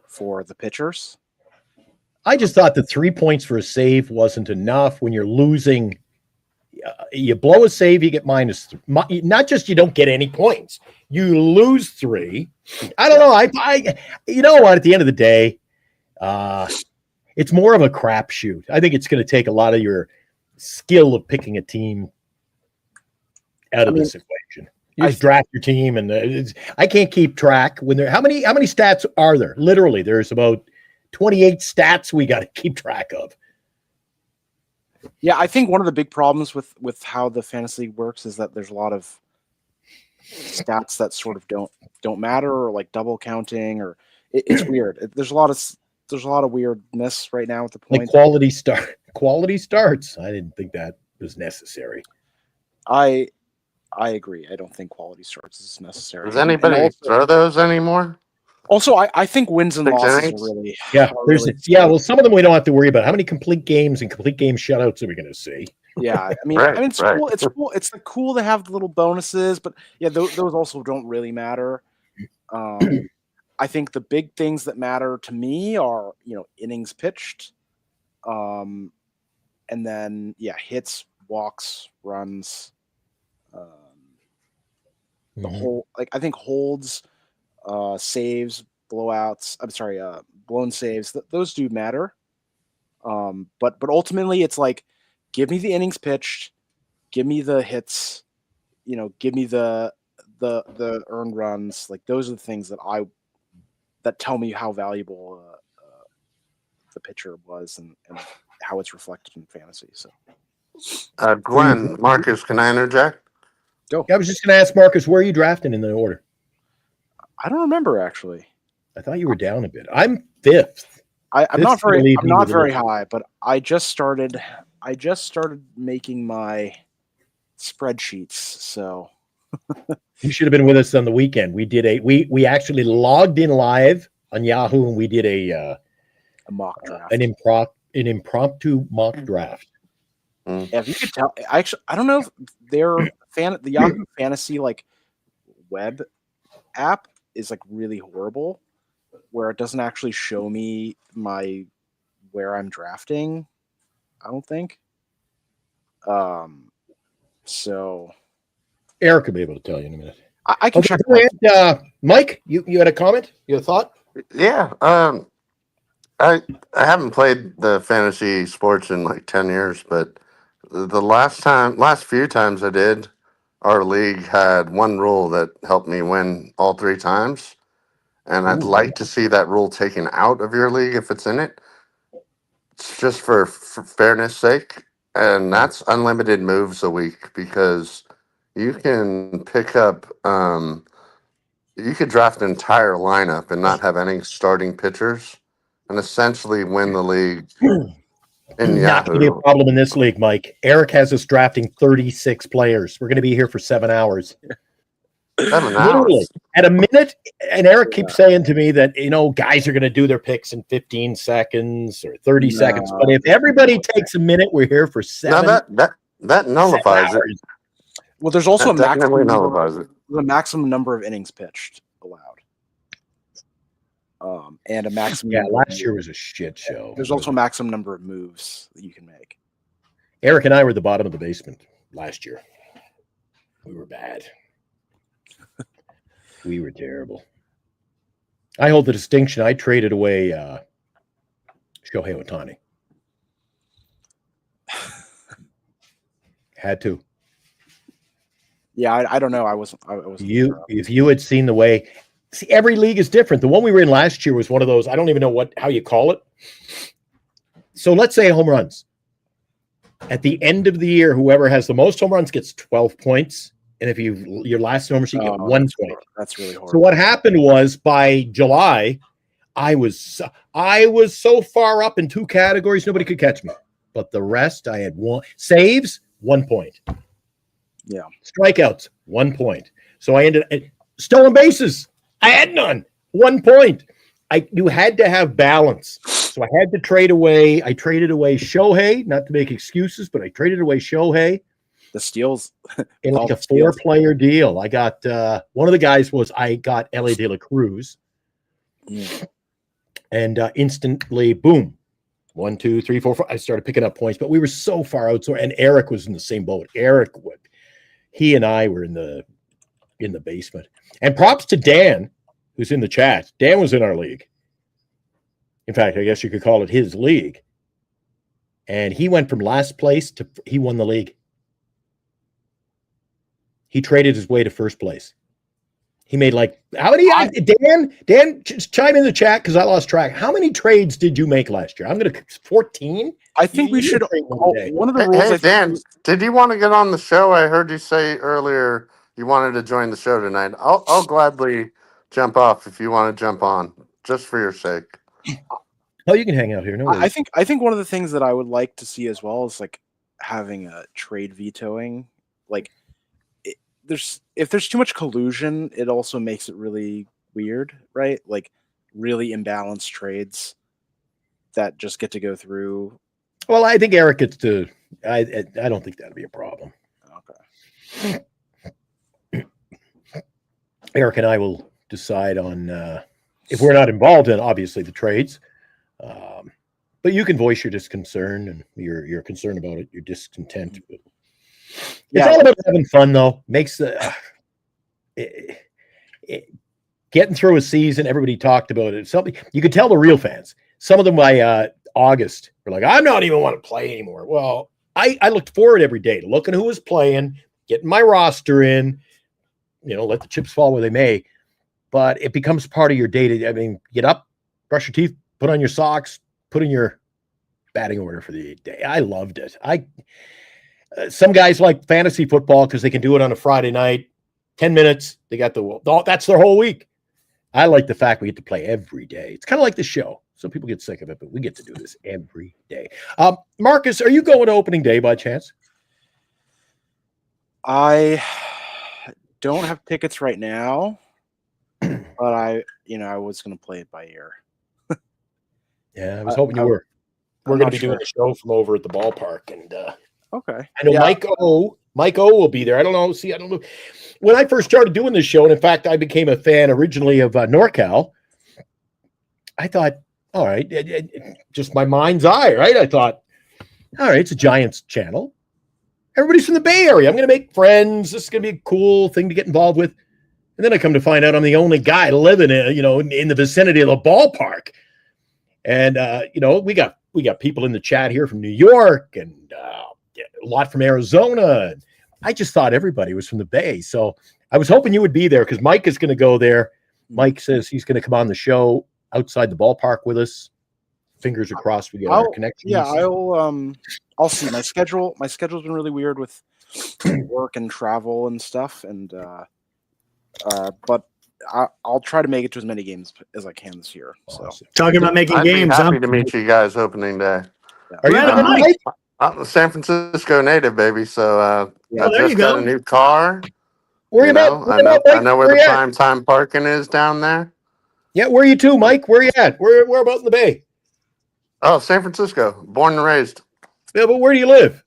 for the pitchers. I just thought the 3 points for a save wasn't enough. When you're losing, you blow a save, you get -3. Not just you don't get any points, you lose 3. I don't know. I you know what? At the end of the day, it's more of a crapshoot. I think it's going to take a lot of your skill of picking a team out of this equation. You just draft your team, and I can't keep track. How many stats are there? Literally, there's about 28 stats we got to keep track of. Yeah, I think one of the big problems with how the fantasy league works is that there's a lot of stats that sort of don't matter, or like double counting, or it's weird. There's a lot of weirdness right now with the points. Like quality starts. I didn't think that was necessary. I agree. I don't think quality starts is necessary. Does anybody throw those anymore? Also, I think wins and losses are really well, some of them we don't have to worry about. How many complete games and complete game shutouts are we going to see? Yeah, it's cool. It's cool. It's cool to have the little bonuses, but yeah, those also don't really matter. I think the big things that matter to me are innings pitched, and then hits, walks, runs. The whole I think holds, saves, blowouts. I'm sorry, blown saves. Those do matter. But ultimately, it's like, give me the innings pitched, give me the hits, give me the earned runs. Like, those are the things that tell me how valuable the pitcher was and how it's reflected in fantasy. So, Glenn, Marcus, can I interject? Go. I was just going to ask Marcus, where are you drafting in the order? I don't remember actually. I thought you were down a bit. I'm 5th. I'm not very high, but I just started making my spreadsheets. So you should have been with us on the weekend. We actually logged in live on Yahoo, and we did a mock draft, an impromptu mock draft. Yeah, if you could tell, I don't know if the Yahoo Fantasy web app is really horrible, where it doesn't actually show me where I'm drafting. I don't think. So Eric will be able to tell you in a minute. I can check. Mike, you had a comment? You had a thought? Yeah. I haven't played the fantasy sports in 10 years, but the last few times I did, our league had one rule that helped me win all 3 times. And I'd like to see that rule taken out of your league if it's in it. It's just for fairness sake. And that's unlimited moves a week, because you can pick up. You could draft an entire lineup and not have any starting pitchers, and essentially win the league in Not going to be a Yahoo. problem in this league, Mike. Eric has us drafting 36 players. We're going to be here for 7 hours. 7 Literally hours. at a minute. And Eric keeps saying to me that, guys are going to do their picks in 15 seconds or 30 seconds. But if everybody takes a minute, we're here for Now 7 that nullifies it. hours. Well, there's also That definitely nullifies it. a maximum number of innings pitched allowed. And a maximum. Yeah, number last of year moves. was a shit show. There's also a maximum number of moves that you can make. Eric and I were at the bottom of the basement last year. We were bad. We were terrible. I hold the distinction. I traded away Shohei Ohtani. Had to. Yeah, I don't know. I wasn't. If you had seen the way, see, every league is different. The one we were in last year was one of those. I don't even know how you call it. So let's say home runs. At the end of the year, whoever has the most home runs gets 12 points. And if your last home run, you get 1 point. That's really horrible. So what happened was by July, I was so far up in 2 categories, nobody could catch me. But the rest, I had saves, 1 point. Yeah. Strikeouts, 1 point. So I ended stolen bases. I had none. 1 point. You had to have balance. So I had to trade away. I traded away Shohei, not to make excuses, but I traded away Shohei. The steals In like a 4-player deal. I got one of the guys I got L.A. De La Cruz. And instantly, boom. 1, 2, 3, 4, 5. I started picking up points, but we were so far out. And Eric was in the same boat. He and I were in the basement. And props to Dan, who's in the chat. Dan was in our league. In fact, I guess you could call it his league. And he went from last place to he won the league. He traded his way to first place. He made how many? Dan, just chime in the chat because I lost track. How many trades did you make last year? I'm going to 14. I think we should. One of the rules. Hey, Dan, did you want to get on the show? I heard you say earlier you wanted to join the show tonight. I'll gladly jump off if you want to jump on, just for your sake. Oh, you can hang out here. No worries. I think one of the things that I would like to see as well is having a trade vetoing. If there's too much collusion, it also makes it really weird, right? Really imbalanced trades that just get to go through. Well, I think Eric gets to. I don't think that'd be a problem. Okay. Eric and I will decide on if we're not involved in obviously the trades. But you can voice your disconcern and your concern about it, your discontent. But it's all about having fun, though. Makes getting through a season. Everybody talked about it. Something you could tell the real fans. Some of them by August were like, "I'm not even want to play anymore." Well, I looked forward every day to looking who was playing, getting my roster in. Let the chips fall where they may. But it becomes part of your day. Get up, brush your teeth, put on your socks, put in your batting order for the day. I loved it. Some guys like fantasy football because they can do it on a Friday night, 10 minutes. They got that's their whole week. I like the fact we get to play every day. It's kind of like the show. Some people get sick of it, but we get to do this every day. Marcus, are you going to opening day by chance? I don't have tickets right now, but I was going to play it by ear. Yeah, I was hoping you were. We're going to be doing a show from over at the ballpark, and okay. I know Mike O will be there. I don't know. I don't know. When I first started doing this show, and in fact, I became a fan originally of NorCal. I thought, all right, just my mind's eye, right? I thought, all right, it's a Giants channel. Everybody's from the Bay Area. I'm going to make friends. This is going to be a cool thing to get involved with. And then I come to find out I'm the only guy living in the vicinity of the ballpark. And we got people in the chat here from New York and a lot from Arizona. I just thought everybody was from the Bay. So I was hoping you would be there because Mike is going to go there. Mike says he's going to come on the show outside the ballpark with us. Fingers are crossed we get our connection. Yeah, I'll see. My schedule's been really weird with work and travel and stuff. And but I'll try to make it to as many games as I can this year. So Talking about making I'd games, be huh? happy to meet you guys opening day. Are you Brandon, coming, Mike. Mike? I'm a San Francisco native, baby. So I there you just got go. a new car. Where you at? I Where know at, I Mike? know where Where the you at? prime time parking is down there. Yeah, where are you too, Mike? Where you at? Where about in the Bay? Oh, San Francisco, born and raised. Yeah, but where do you live?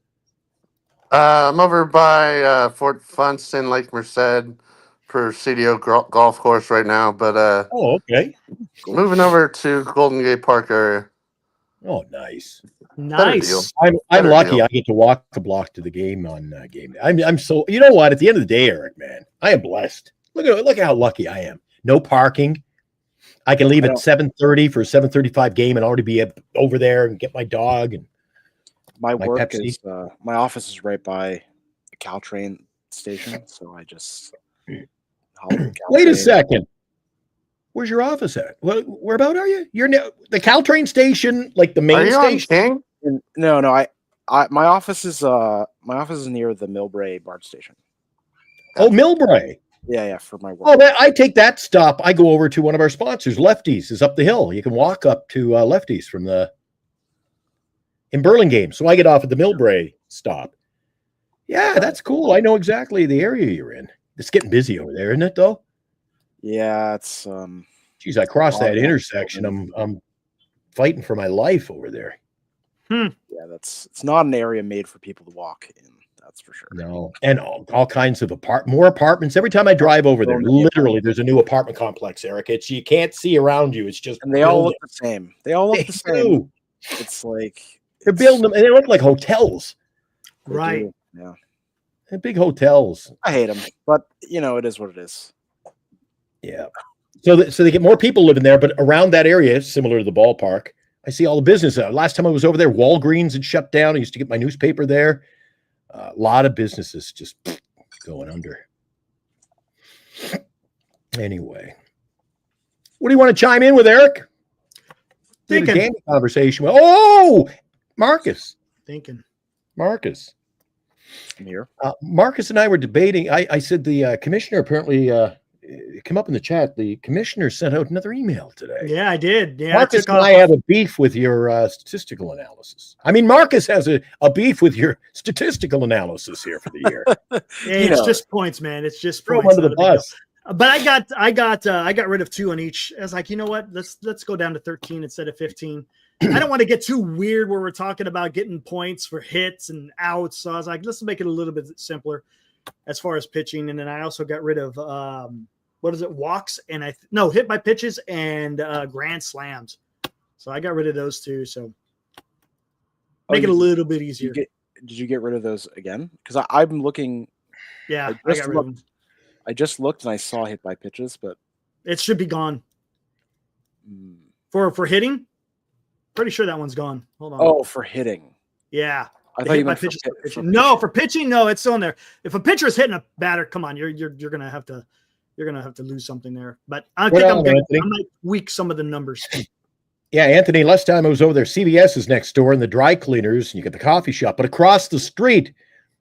I'm over by Fort Funston, Lake Merced, for CDO golf course right now. But Oh, okay. moving over to Golden Gate Park area. Oh, nice. Better deal. Nice. I'm Better lucky. deal. I get to walk a block to the game on game day. I'm so, you know what? At the end of the day, Eric, man, I am blessed. Look at how lucky I am. No parking. I can leave at 7:30 for a 7:35 game and already be over there and get my dog and my My work Pepsi. is my office is right by the Caltrain station, so I just hop on the Wait a Caltrain. second. Where's your office at? Where about are you? You're near the Caltrain station, like the Are main you on station. King? No, my office is near the Millbrae BART station. Oh, Millbrae. Yeah, for my work. Oh, man, I take that stop. I go over to one of our sponsors. Lefties is up the hill. You can walk up to Lefties from in Burlingame. So I get off at the Millbrae stop. Yeah, that's cool. I know exactly the area you're in. It's getting busy over there, isn't it? Though. Yeah, it's Geez, I crossed that Yeah. intersection. I'm fighting for my life over there. yeah, it's not an area made for people to walk in. That's for sure. No, and all kinds of more apartments. Every time I drive over there, literally, there's a new apartment complex, Eric. It's you can't see around you. It's just And they all building. look the same. They all look They the same. do. It's like They're building them, and they look like hotels. they Right. do, Yeah, They're big hotels. I hate them, but it is what it is. Yeah. So they get more people living there, but around that area, similar to the ballpark, I see all the business. Last time I was over there, Walgreens had shut down. I used to get my newspaper there. A lot of businesses just going under. Anyway, what do you want to chime in with, Eric? Did a Thinking. gaming conversation. Oh, Marcus. Marcus. I'm here. Marcus and I were debating. I said the commissioner apparently it came up in the chat. The commissioner sent out another email today. Yeah, I did. Yeah, Marcus and I have a beef with your statistical analysis. I mean, Marcus has a beef with your statistical analysis here for the year. It's just points, man. It's just Throw him points. under the bus. But I got rid of 2 on each. I was like, you know what? Let's go down to 13 instead of 15. I don't want to get too weird where we're talking about getting points for hits and outs. So I was like, let's make it a little bit simpler as far as pitching. And then I also got rid of walks and hit by pitches and grand slams. So I got rid of those 2. So make it a little bit easier. Did you get rid of those again? Because I'm looking. Yeah, I got rid of them. I just looked and I saw hit by pitches, but It should be gone. For hitting, pretty sure that one's gone. Hold on. oh, for hitting. Yeah. I The thought hit you by meant pitches for for pitching. pitching. No, for pitching, no, it's still in there. If a pitcher is hitting a batter, come on, you're gonna have to lose something there. But I think I might tweak some of the numbers. Yeah, Anthony, last time I was over there, CVS is next door and the dry cleaners, and you get the coffee shop. But across the street,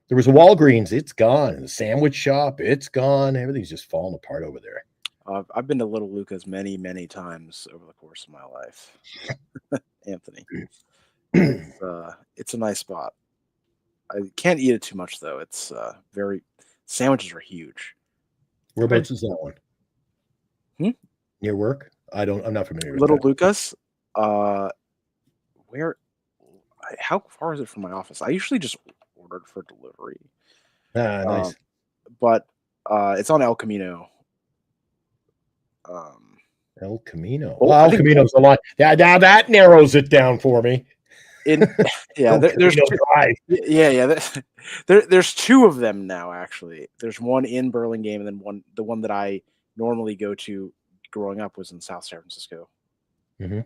there was a Walgreens. It's gone. And the sandwich shop, it's gone. Everything's just falling apart over there. I've been to Little Luca's many, many times over the course of my life. Anthony, it's a nice spot. I can't eat it too much though. It's sandwiches are huge. Whereabouts is that one? Near work? I'm not familiar with Little that. Luca's. How far is it from my office? I usually just ordered for delivery. Nice. But it's on El Camino. El Camino. Well, Well, El Camino's a lot. Yeah, now that narrows it down for me. There's Camino Drive. there's 2 of them now. Actually, there's one in Burlingame, and then the one that I normally go to growing up was in South San Francisco. Mm-hmm.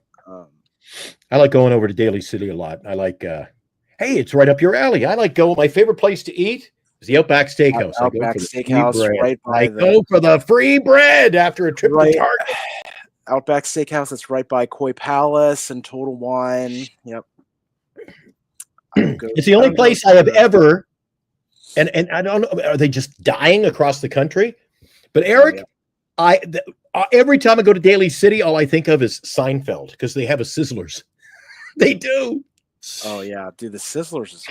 I like going over to Daly City a lot. I like. Hey, it's right up your alley. I like going. My favorite place to eat is the Outback Steakhouse. Outback Steakhouse, right by go for the free bread after a trip to Target. Outback Steakhouse. That's right by Koi Palace and Total Wine. Yep. It's the only place I have ever And I don't know, are they just dying across the country? But Eric, every time I go to Daly City, all I think of is Seinfeld because they have a Sizzlers. They do. Oh yeah, dude, the Sizzlers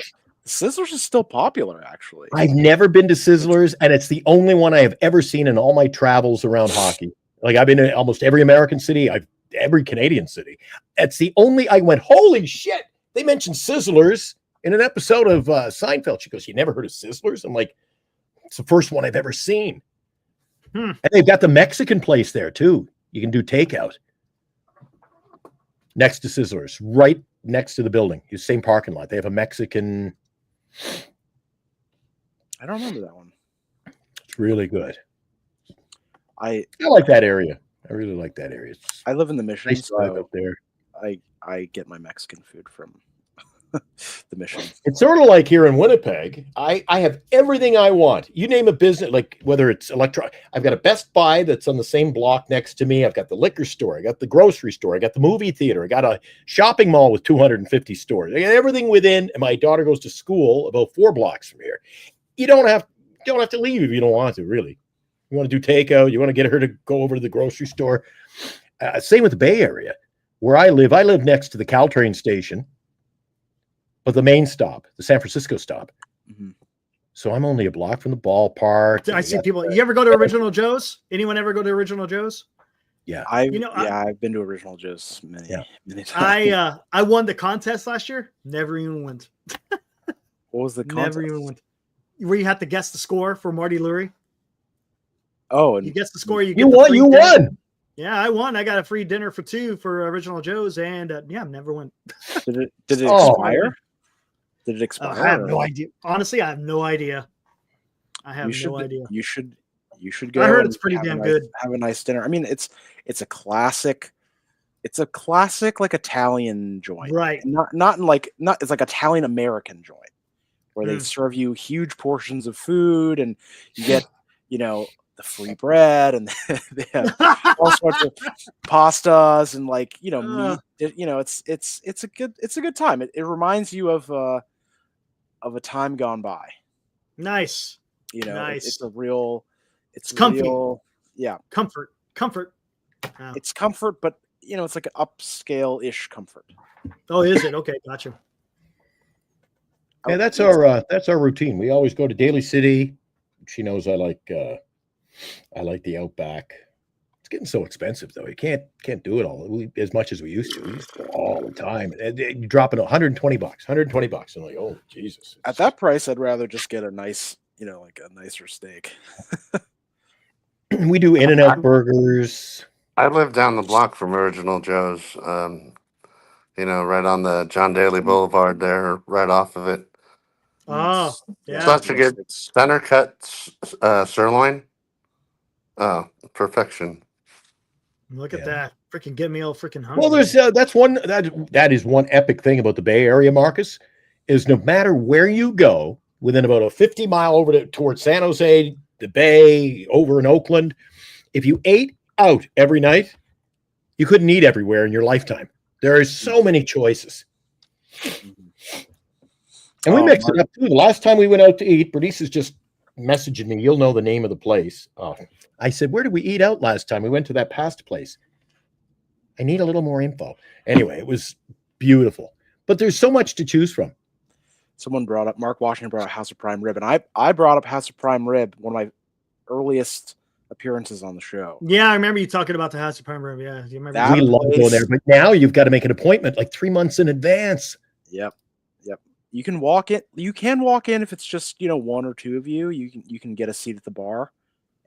is still popular actually. I've never been to Sizzlers, and it's the only one I have ever seen in all my travels around hockey. Like I've been in almost every American city, every Canadian city. It's the only I went, holy shit! They mentioned Sizzlers in an episode of Seinfeld. She goes, "You never heard of Sizzlers?" I'm like, "It's the first one I've ever seen." And they've got the Mexican place there too. You can do takeout next to Sizzlers, right next to the building. The same parking lot. They have a Mexican. I don't remember that one. It's really good. I like that area. I really like that area. I live in the Mission, Nice drive so up there. I get my Mexican food from the Mission. It's sort of like here in Winnipeg. I have everything I want. You name a business, like whether it's electronic. I've got a Best Buy that's on the same block next to me. I've got the liquor store. I got the grocery store. I got the movie theater. I got a shopping mall with 250 stores. I got everything within. And my daughter goes to school about 4 blocks from here. You don't have to leave if you don't want to. Really, you want to do takeout. You want to get her to go over to the grocery store. Same with the Bay Area, where I live. I live next to the Caltrain station. But the main stop, the San Francisco stop. Mm-hmm. So I'm only a block from the ballpark. I see people. You ever go to Original Joe's? Anyone ever go to Original Joe's? Yeah. I've been to Original Joe's many times. I won the contest last year. Never even went. What was the contest? Never even went. Where you had to guess the score for Marty Lurie. Oh, and you guess the score. You won. You won. Yeah, I won. I got a free dinner for 2 for Original Joe's, and never went. Did it expire? Did it expire? I have no idea. Honestly, I have no idea. I have no idea. You should go. I heard it's pretty damn good. Have a nice dinner. I mean, it's a classic. It's a classic like Italian joint, right? Not it's like Italian American joint where they serve you huge portions of food and you get the free bread and they have all sorts of pastas and meat. It's a good time. It reminds you of a time gone by. Nice. Nice. It's a real. It's comfy. Comfort. Yeah. It's comfort, but it's like an upscale-ish comfort. Oh, is it? Okay, gotcha. Yeah, that's our routine. We always go to Daly City. She knows I like the Outback. It's getting so expensive though. You can't do it all as much as we used to. We used to go all the time. You drop it $120. $120. I'm like, oh Jesus. At that price, I'd rather just get a nice, like a nicer steak. We do In-N-Out burgers. I live down the block from Original Joe's. Right on the John Daly Boulevard there, right off of it. Oh, yeah. Such a good center cut sirloin. Oh, perfection. Look at that. Freaking get me all freaking hungry. Well, there's that is one epic thing about the Bay Area, Marcus, is no matter where you go, within about a 50 mile over towards San Jose, the Bay, over in Oakland, if you ate out every night, you couldn't eat everywhere in your lifetime. There are so many choices. And we mix it up too. The last time we went out to eat, Bernice is just messaging me. You'll know the name of the place. I said, where did we eat out last time? We went to that pasta place. I need a little more info. Anyway, it was beautiful. But there's so much to choose from. Someone brought up, Mark Washington brought up House of Prime Rib. And I brought up House of Prime Rib, one of my earliest appearances on the show. Yeah, I remember you talking about the House of Prime Rib. Yeah, do you remember? We love going there, but now you've got to make an appointment like 3 months in advance. Yep. You can walk in. You can walk in if it's just one or two of you. You can get a seat at the bar,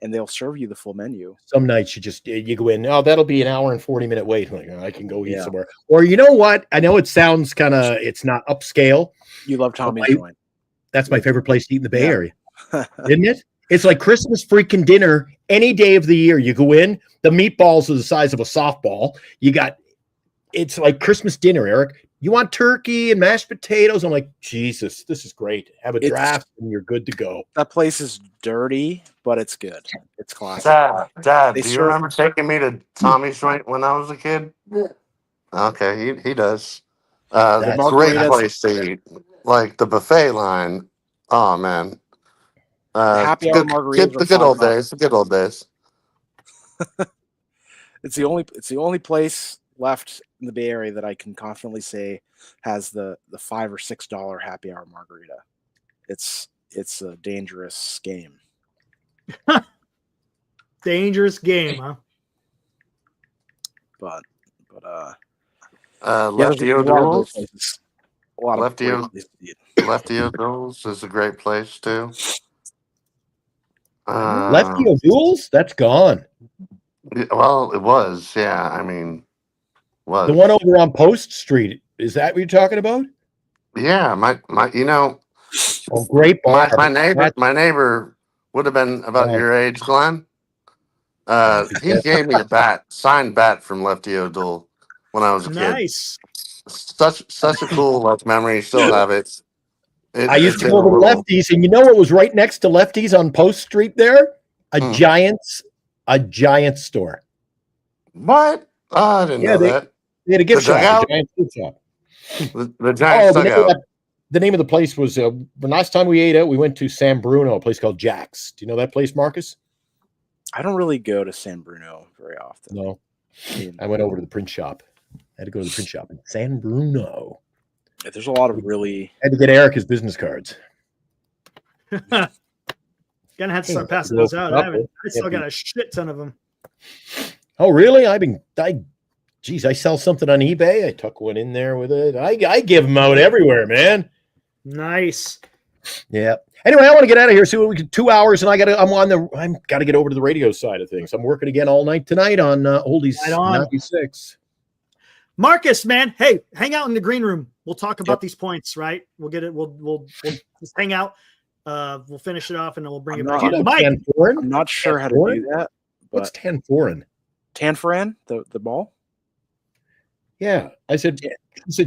and they'll serve you the full menu. Some nights you go in. Oh, that'll be an hour and 40-minute wait. Like, I can go eat somewhere. Or you know what? I know it sounds it's not upscale. You love Tommy's joint. That's my favorite place to eat in the Bay Area, isn't it? It's like Christmas freaking dinner any day of the year. You go in, the meatballs are the size of a softball. It's like Christmas dinner, Eric. You want turkey and mashed potatoes? I'm like, Jesus, this is great. Have a draft and you're good to go. That place is dirty, but it's good. It's classic. Dad, do you remember taking me to Tommy's joint when I was a kid? Okay, he does. Great place to eat. Like the buffet line. Oh man, happy hour margaritas The good old days. The good old days. It's the only place left in the Bay Area that I can confidently say has the $5 or $6 happy hour margarita. It's a dangerous game. Dangerous game, huh? But Lefty there's a lot of O'Doul's. those places. A lot Lefty of O- places to eat. Lefty O'Doul's is a great place too. Lefty O'Doul's? That's gone. Well, it was. Yeah, I mean, was The one over on Post Street. Is that what you're talking about? Yeah, my you know, Oh, great bar. my neighbor would have been about Oh. your age, Glenn. He gave me a signed bat from Lefty O'Doul when I was a kid. Nice. Such a cool memory. Still have it. I used to go over to Lefty's, and you know what was right next to Lefty's on Post Street there? A Giants store. What? Oh, I didn't know that. They had a gift The shop. dugout? A Giants gift shop. The Giants dugout. The name of the place was the last time we ate out, we went to San Bruno, a place called Jack's. Do you know that place, Marcus? I don't really go to San Bruno very often. No. I went over to the print shop. I had to go to the print shop in San Bruno. There's a lot of really. I had to get Eric his business cards. Gonna have to start passing those out. I still got a shit ton of them. Oh, really? I sell something on eBay. I tuck one in there with it. I give them out everywhere, man. Nice. Yeah. Anyway, I want to get out of here. See what we can. 2 hours, and I got to get over to the radio side of things. I'm working again all night tonight on Oldies 96. Marcus, man, hey, hang out in the green room. We'll talk about these points, right? We'll get it. We'll just hang out. We'll finish it off, and then we'll bring it back in. Mike, I'm not sure how to do that. What's Tanforan? Tanforan, the ball. Yeah, I said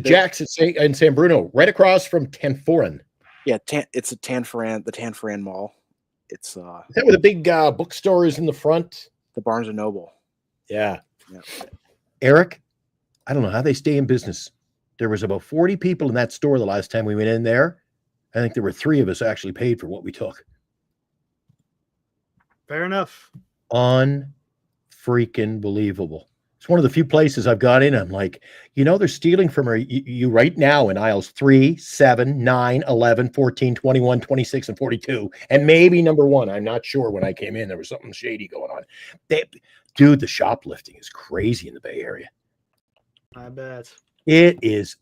Jack's in San Bruno, right across from Tanforan. Yeah, it's the Tanforan Mall. It's is that where the big bookstore is in the front? The Barnes and Noble. Yeah. Eric, I don't know how they stay in business. There was about 40 people in that store the last time we went in there. I think there were 3 of us actually paid for what we took. Fair enough. Unfreaking believable. It's one of the few places I've got in. I'm like, they're stealing from you right now in aisles 3, 7, 9, 11, 14, 21, 26, and 42. And maybe number 1. I'm not sure. When I came in, there was something shady going on. Dude, the shoplifting is crazy in the Bay Area. I bet. It is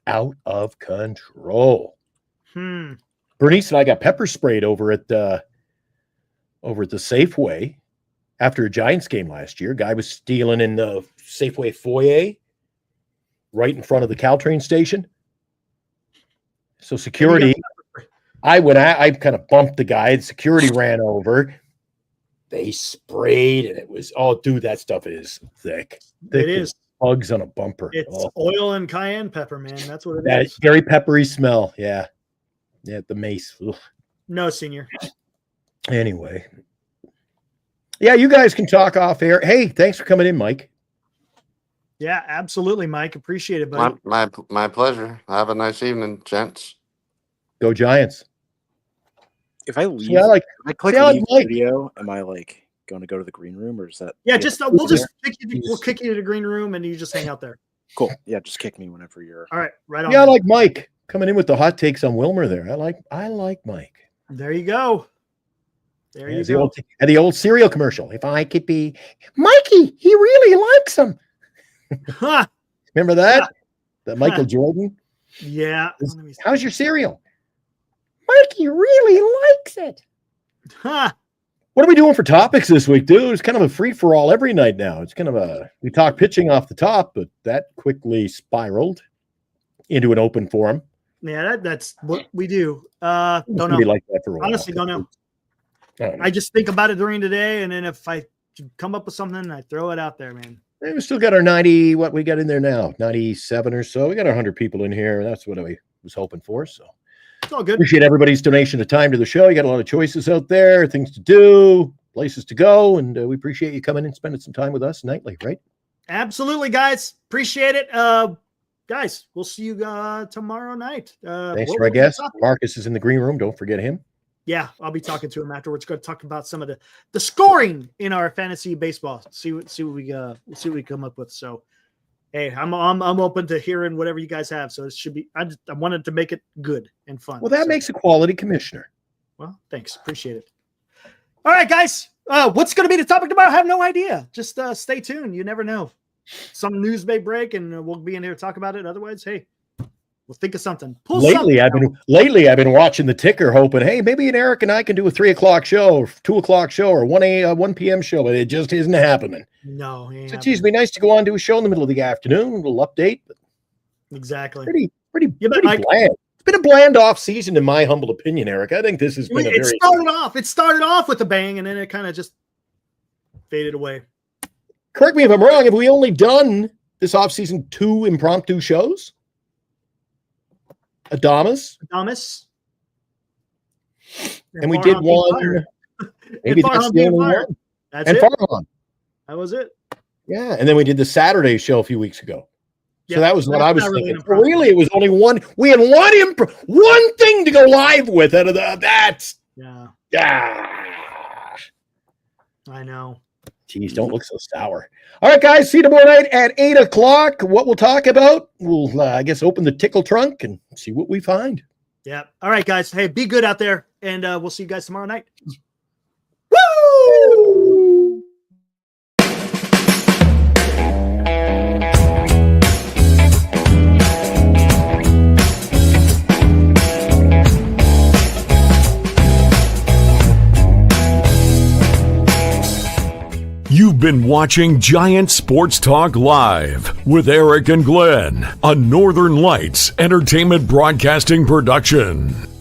out of control. Bernice and I got pepper sprayed over at the Safeway after a Giants game last year. Guy was stealing in the Safeway foyer right in front of the Caltrain station. So security, I kind of bumped the guy. Security ran over. They sprayed, and it was, dude, that stuff is thick. It is. Bugs on a bumper. It's oil and cayenne pepper, man. That's what it is. Very peppery smell. Yeah. Yeah, the mace. Ugh. No, senior. Anyway. Yeah, you guys can talk off air. Hey, thanks for coming in, Mike. Yeah, absolutely, Mike. Appreciate it, buddy. My pleasure. Have a nice evening, gents. Go Giants. If I leave, if I click leave the video, am I going to go to the green room, or is that? Yeah, we'll kick you to the green room, and you just hang out there. Cool. Yeah, just kick me whenever you're. All right, right on. Yeah, I like Mike coming in with the hot takes on Wilmer there. I like Mike. There you go. There you go. The old cereal commercial. If I could be Mikey, he really likes him. Remember that? That Michael Jordan? Yeah. How's your cereal? Mikey really likes it. What are we doing for topics this week, dude? It's kind of a free-for-all every night now. It's kind of we talk pitching off the top, but that quickly spiraled into an open forum. Yeah, that's what we do. Don't know. Like that for a while. Honestly, don't know. I just think about it during the day, and then if I come up with something, I throw it out there, man. We still got our 90, what we got in there now, 97 or so. We got 100 people in here. That's what I was hoping for. So it's all good. Appreciate everybody's donation of time to the show. You got a lot of choices out there, things to do, places to go, and we appreciate you coming and spending some time with us nightly, right? Absolutely, guys. Appreciate it. Guys, we'll see you tomorrow night. Thanks for our guest. Marcus is in the green room. Don't forget him. Yeah, I'll be talking to him afterwards. Going to talk about some of the scoring in our fantasy baseball. See what we come up with. So, hey, I'm open to hearing whatever you guys have. So it should be. I wanted to make it good and fun. Well, that makes a quality commissioner. Well, thanks, appreciate it. All right, guys. What's going to be the topic tomorrow? I have no idea. Just stay tuned. You never know. Some news may break, and we'll be in here to talk about it. Otherwise, hey. We'll think of something. Lately, I've been watching the ticker, hoping, hey, maybe Eric and I can do a 3:00 show, or 2:00 show, or 1 p.m. show, but it just isn't happening. No, so geez, it'd be nice to go on to a show in the middle of the afternoon, a little update. Exactly. Pretty bland. It's been a bland off season, in my humble opinion, Eric. I think this has been It started off with a bang, and then it kind of just faded away. Correct me if I'm wrong. Have we only done this off season 2 impromptu shows? Adamas. And we did one. Maybe that's the only one. That's and it. Farhan. That was it. Yeah, and then we did the Saturday show a few weeks ago. So Yeah, that was what I was really thinking. Really, it was only one. We had one thing to go live with out of that. Yeah. Yeah. I know. Jeez, don't look so sour. All right, guys, see you tomorrow night at 8:00. What we'll talk about, we'll, I guess, open the tickle trunk and see what we find. Yeah. All right, guys. Hey, be good out there, and we'll see you guys tomorrow night. Woo! You've been watching Giant Sports Talk Live with Eric and Glenn, a Northern Lights Entertainment Broadcasting production.